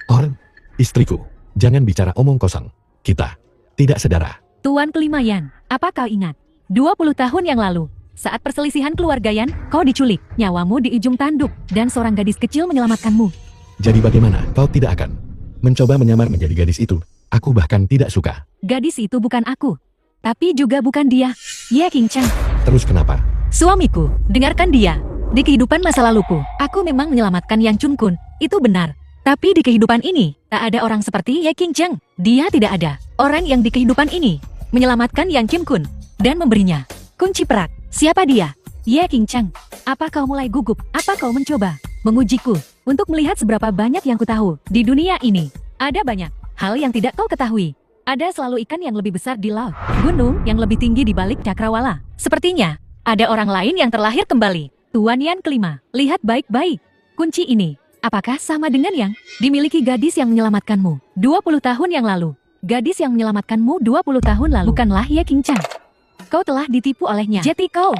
Orang, istriku, jangan bicara omong kosong. Kita tidak saudara.
Tuan Kelima Yan, apa kau ingat? 20 tahun yang lalu, saat perselisihan keluarga Yan, kau diculik, nyawamu di ujung tanduk, dan seorang gadis kecil menyelamatkanmu.
Jadi bagaimana kau tidak akan mencoba menyamar menjadi gadis itu? Aku bahkan tidak suka.
Gadis itu bukan aku, tapi juga bukan dia. Ye Qingsang,
Terus kenapa?
suamiku, dengarkan dia. Di kehidupan masa laluku, aku memang menyelamatkan Yang Chun Kun, itu benar. Tapi di kehidupan ini, tak ada orang seperti Ye Qingsang. Dia tidak ada orang yang di kehidupan ini menyelamatkan Yang Kim Kun dan memberinya kunci perak. Siapa dia? Ye Qingsang, apa kau mulai gugup? Apa kau mencoba mengujiku untuk melihat seberapa banyak yang ku tahu? Di dunia ini, ada banyak hal yang tidak kau ketahui. Ada selalu ikan yang lebih besar di laut, gunung yang lebih tinggi di balik cakrawala. Sepertinya, ada orang lain yang terlahir kembali. Tuan Yan kelima, lihat baik-baik. Kunci ini, apakah sama dengan yang dimiliki gadis yang menyelamatkanmu 20 tahun yang lalu? Gadis yang menyelamatkanmu 20 tahun lalu bukanlah Ye Qingsang. Kau telah ditipu olehnya. Jadi kau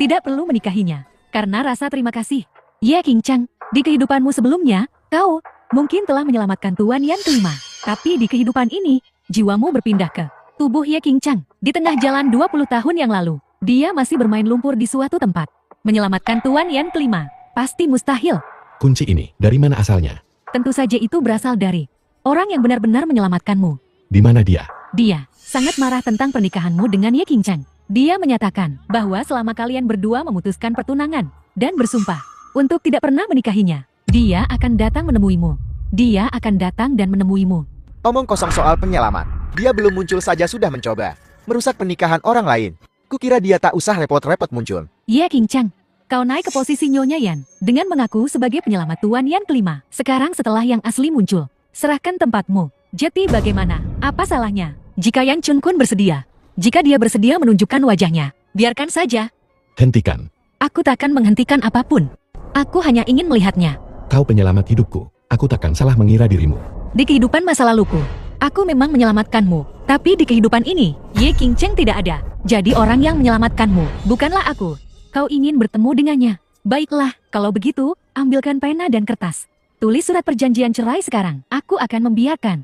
tidak perlu menikahinya karena rasa terima kasih. Ye Qingsang, di kehidupanmu sebelumnya, kau mungkin telah menyelamatkan Tuan Yan kelima. Tapi di kehidupan ini, jiwamu berpindah ke tubuh Ye Qingsang. Di tengah jalan 20 tahun yang lalu, dia masih bermain lumpur di suatu tempat. Menyelamatkan Tuan Yan kelima, pasti mustahil.
Kunci ini dari mana asalnya?
Tentu saja itu berasal dari orang yang benar-benar menyelamatkanmu.
Di mana dia?
Dia sangat marah tentang pernikahanmu dengan Ye Qingsang. Dia menyatakan bahwa selama kalian berdua memutuskan pertunangan dan bersumpah untuk tidak pernah menikahinya, dia akan datang menemuimu. Dia akan datang dan menemuimu.
Omong kosong soal penyelamat. Dia belum muncul saja sudah mencoba merusak pernikahan orang lain. Kukira dia tak usah repot-repot muncul.
Ye Qingchang, kau naik ke posisi Nyonya Yan dengan mengaku sebagai penyelamat Tuan Yan kelima. Sekarang setelah yang asli muncul, serahkan tempatmu. Jeti bagaimana? Apa salahnya? Jika Yan Chunkun bersedia, jika dia bersedia menunjukkan wajahnya, biarkan saja.
Hentikan.
Aku takkan menghentikan apapun. Aku hanya ingin melihatnya.
Kau penyelamat hidupku. Aku takkan salah mengira dirimu.
Di kehidupan masa laluku, aku memang menyelamatkanmu. Tapi di kehidupan ini, Ye Qingcheng tidak ada. Jadi orang yang menyelamatkanmu, bukanlah aku. Kau ingin bertemu dengannya. Baiklah, kalau begitu, ambilkan pena dan kertas. Tulis surat perjanjian cerai sekarang. Aku akan membiarkan.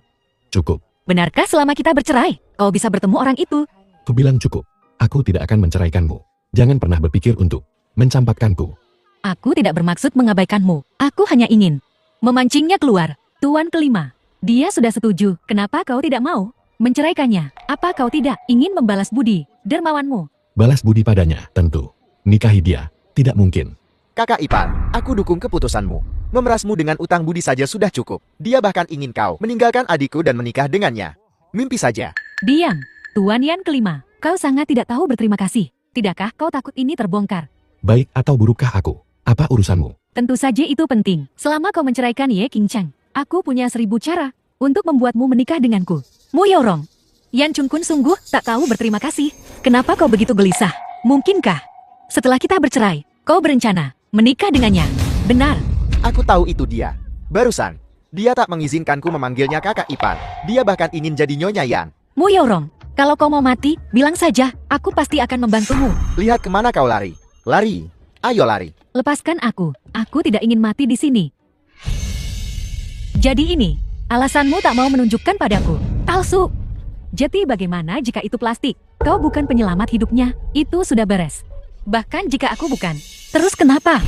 Cukup.
Benarkah selama kita bercerai, kau bisa bertemu orang itu?
Kubilang cukup. Aku tidak akan menceraikanmu. Jangan pernah berpikir untuk mencampakkanku.
Aku tidak bermaksud mengabaikanmu. Aku hanya ingin memancingnya keluar. Tuan kelima, dia sudah setuju. Kenapa kau tidak mau menceraikannya? Apa kau tidak ingin membalas budi dermawanmu?
Balas budi padanya, tentu. Nikahi dia, tidak mungkin.
Kakak ipar, aku dukung keputusanmu. Memerasmu dengan utang budi saja sudah cukup. Dia bahkan ingin kau meninggalkan adikku dan menikah dengannya. Mimpi saja.
Diam, Tuan Yan kelima. Kau sangat tidak tahu berterima kasih. Tidakkah kau takut ini terbongkar?
Baik atau burukkah aku? Apa urusanmu?
Tentu saja itu penting. Selama kau menceraikan Ye Qingcheng, aku punya 1000 cara untuk membuatmu menikah denganku. Mu Yaorong, Yan Chunkun sungguh tak tahu berterima kasih. Kenapa kau begitu gelisah? Mungkinkah setelah kita bercerai, kau berencana menikah dengannya? Benar.
Aku tahu itu dia. Barusan, dia tak mengizinkanku memanggilnya kakak ipar. Dia bahkan ingin jadi Nyonya Yan.
Mu Yaorong, kalau kau mau mati, bilang saja. Aku pasti akan membantumu.
Lihat kemana kau lari. Lari. Ayo lari.
Lepaskan aku. Aku tidak ingin mati di sini. Jadi ini, alasanmu tak mau menunjukkan padaku. Palsu. Jadi bagaimana jika itu plastik? Kau bukan penyelamat hidupnya. Itu sudah beres. Bahkan jika aku bukan. Terus kenapa?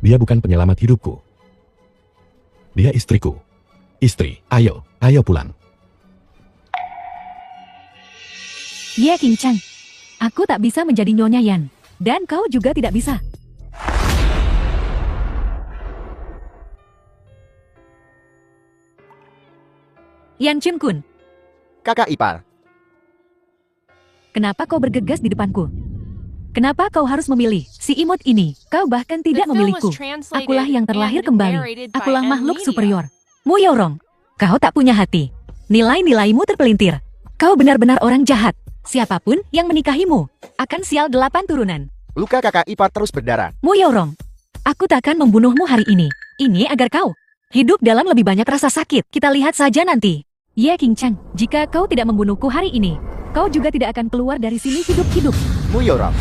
Dia bukan penyelamat hidupku. Dia istriku. Istri, ayo pulang.
Ye Qingcheng, aku tak bisa menjadi Nyonya Yan. Dan kau juga tidak bisa. Yan Chunkun,
Kakak ipar,
kenapa kau bergegas di depanku? Kenapa kau harus memilih si imut ini? Kau bahkan tidak memilihku. Akulah yang terlahir kembali. Akulah makhluk superior. Mu Yaorong, kau tak punya hati. Nilai-nilaimu terpelintir. Kau benar-benar orang jahat. Siapapun yang menikahimu akan sial 8 turunan.
luka kakak ipar terus berdarah.
Mu Yaorong, aku takkan membunuhmu hari ini. Ini agar kau hidup dalam lebih banyak rasa sakit. Kita lihat saja nanti. Ye Qingcheng, jika kau tidak membunuhku hari ini, kau juga tidak akan keluar dari sini hidup-hidup.
Mu Yaorong,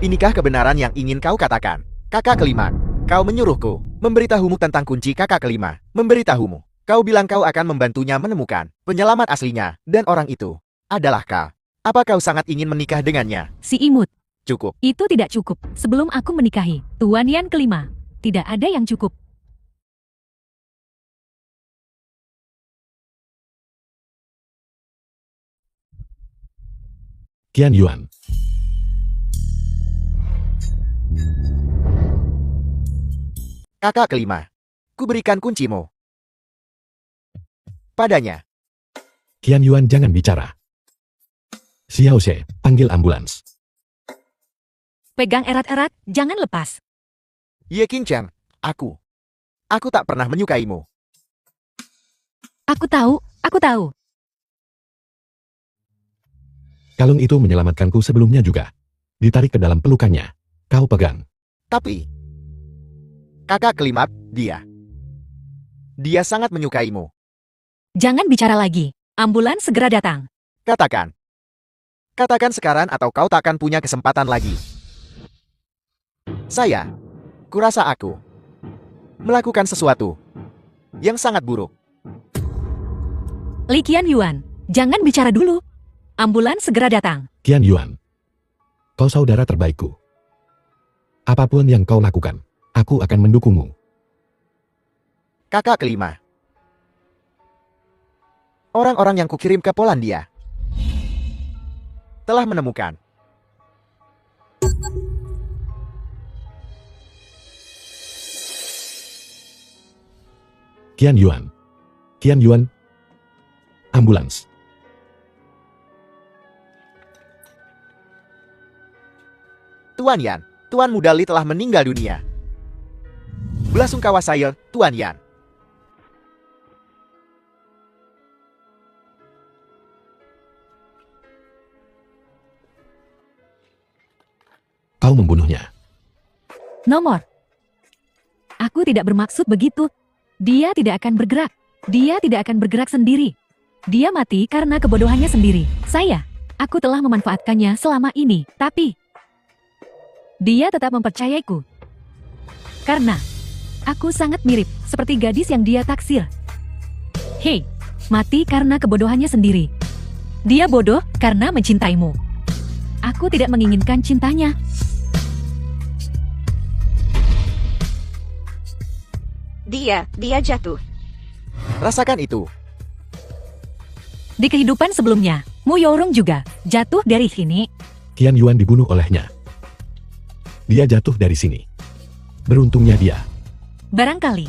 inikah kebenaran yang ingin kau katakan? Kakak kelima, kau menyuruhku memberitahumu tentang kunci kakak kelima. Memberitahumu. Kau bilang kau akan membantunya menemukan penyelamat aslinya, dan orang itu adalah kau. Apa kau sangat ingin menikah dengannya?
Si imut,
Cukup.
itu tidak cukup. Sebelum aku menikahi Tuan Yan kelima, tidak ada yang cukup.
Qian Yuan.
Kakak kelima, kuberikan kuncimu padanya.
Qian Yuan jangan bicara. Xiao She, panggil ambulans.
Pegang erat-erat, jangan lepas.
Ye Qingcheng, aku tak pernah menyukaimu.
Aku tahu, aku tahu.
Kalung itu menyelamatkanku sebelumnya juga. Ditarik ke dalam pelukannya. Kau pegang.
Tapi kakak kelima, dia sangat menyukaimu.
Jangan bicara lagi. Ambulans segera datang.
Katakan sekarang atau kau takkan punya kesempatan lagi. Kurasa aku melakukan sesuatu yang sangat buruk.
Li Qian Yuan, jangan bicara dulu. Ambulans segera datang.
Qian Yuan. Kau saudara terbaikku. Apapun yang kau lakukan, aku akan mendukungmu.
Kakak kelima, orang-orang yang kukirim ke Polandia telah menemukan.
Qian Yuan. Qian Yuan. Ambulans.
Tuan Yan, Tuan Muda Li telah meninggal dunia. Belasungkawa saya, Tuan Yan.
Kau membunuhnya.
Nomor. Aku tidak bermaksud begitu. Dia tidak akan bergerak. Dia tidak akan bergerak sendiri. Dia mati karena kebodohannya sendiri. Aku telah memanfaatkannya selama ini, tapi dia tetap mempercayaiku. Karena aku sangat mirip, seperti gadis yang dia taksir. Hei, mati karena kebodohannya sendiri. Dia bodoh karena mencintaimu. Aku tidak menginginkan cintanya.
Dia jatuh.
Rasakan itu.
Di kehidupan sebelumnya, Mu Yorong juga jatuh dari sini.
Qian Yuan dibunuh olehnya. Dia jatuh dari sini. Beruntungnya dia.
Barangkali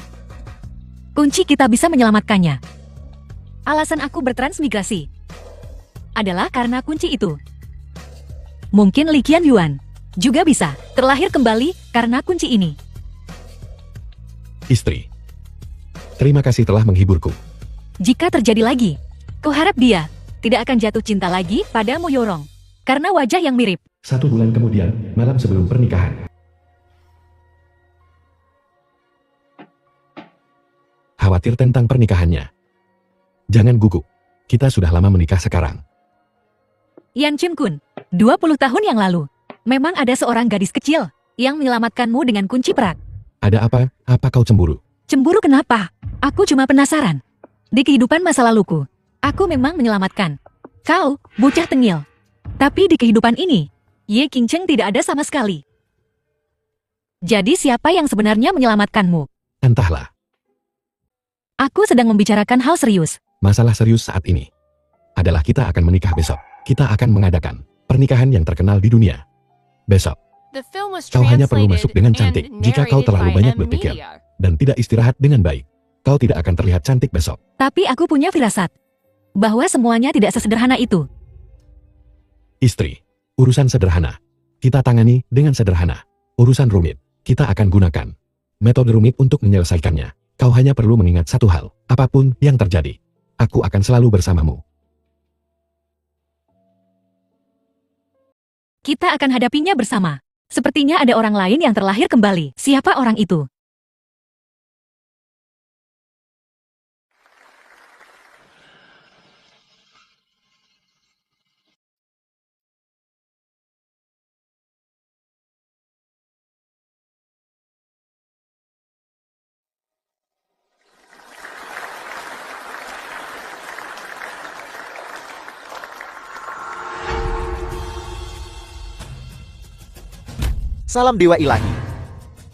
kunci kita bisa menyelamatkannya. Alasan aku bertransmigrasi adalah karena kunci itu. Mungkin Li Qian Yuan juga bisa terlahir kembali karena kunci ini.
Istri. Terima kasih telah menghiburku.
Jika terjadi lagi, kuharap dia tidak akan jatuh cinta lagi pada Mu Yorong karena wajah yang mirip.
1 bulan kemudian, malam sebelum pernikahan. Khawatir tentang pernikahannya. Jangan gugup. Kita sudah lama menikah sekarang.
Yan Chun Kun, 20 tahun yang lalu, memang ada seorang gadis kecil yang menyelamatkanmu dengan kunci perak.
Ada apa? Apa kau cemburu?
Cemburu kenapa? Aku cuma penasaran. Di kehidupan masa laluku, aku memang menyelamatkan kau, bocah tengil. Tapi di kehidupan ini, Ye Qingcheng tidak ada sama sekali. Jadi siapa yang sebenarnya menyelamatkanmu?
Entahlah.
Aku sedang membicarakan hal serius.
Masalah serius saat ini adalah kita akan menikah besok. Kita akan mengadakan pernikahan yang terkenal di dunia. Besok,
Kau hanya perlu masuk dengan
cantik
cantik jika kau terlalu banyak berpikir.
dan tidak istirahat dengan baik. Kau tidak akan terlihat cantik besok.
Tapi aku punya firasat bahwa semuanya tidak sesederhana itu.
Istri, urusan sederhana. Kita tangani dengan sederhana. Urusan rumit, kita akan gunakan metode rumit untuk menyelesaikannya. Kau hanya perlu mengingat satu hal, apapun yang terjadi, aku akan selalu bersamamu.
Kita akan hadapinya bersama. Sepertinya ada orang lain yang terlahir kembali. Siapa orang itu?
Salam Dewa Ilahi.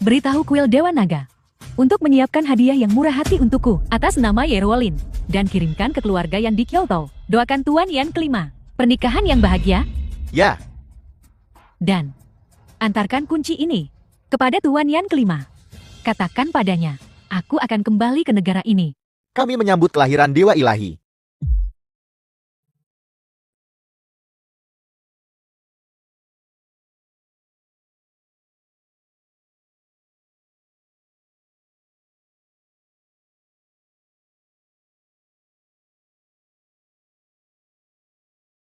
Beritahu kuil Dewa Naga untuk menyiapkan hadiah yang murah hati untukku atas nama Yerolin dan kirimkan ke keluarga yang di Kyoto. Doakan Tuan Yan kelima, pernikahan yang bahagia,
Ya,
dan antarkan kunci ini kepada Tuan Yan kelima. Katakan padanya, aku akan kembali ke negara ini.
kami menyambut kelahiran Dewa Ilahi.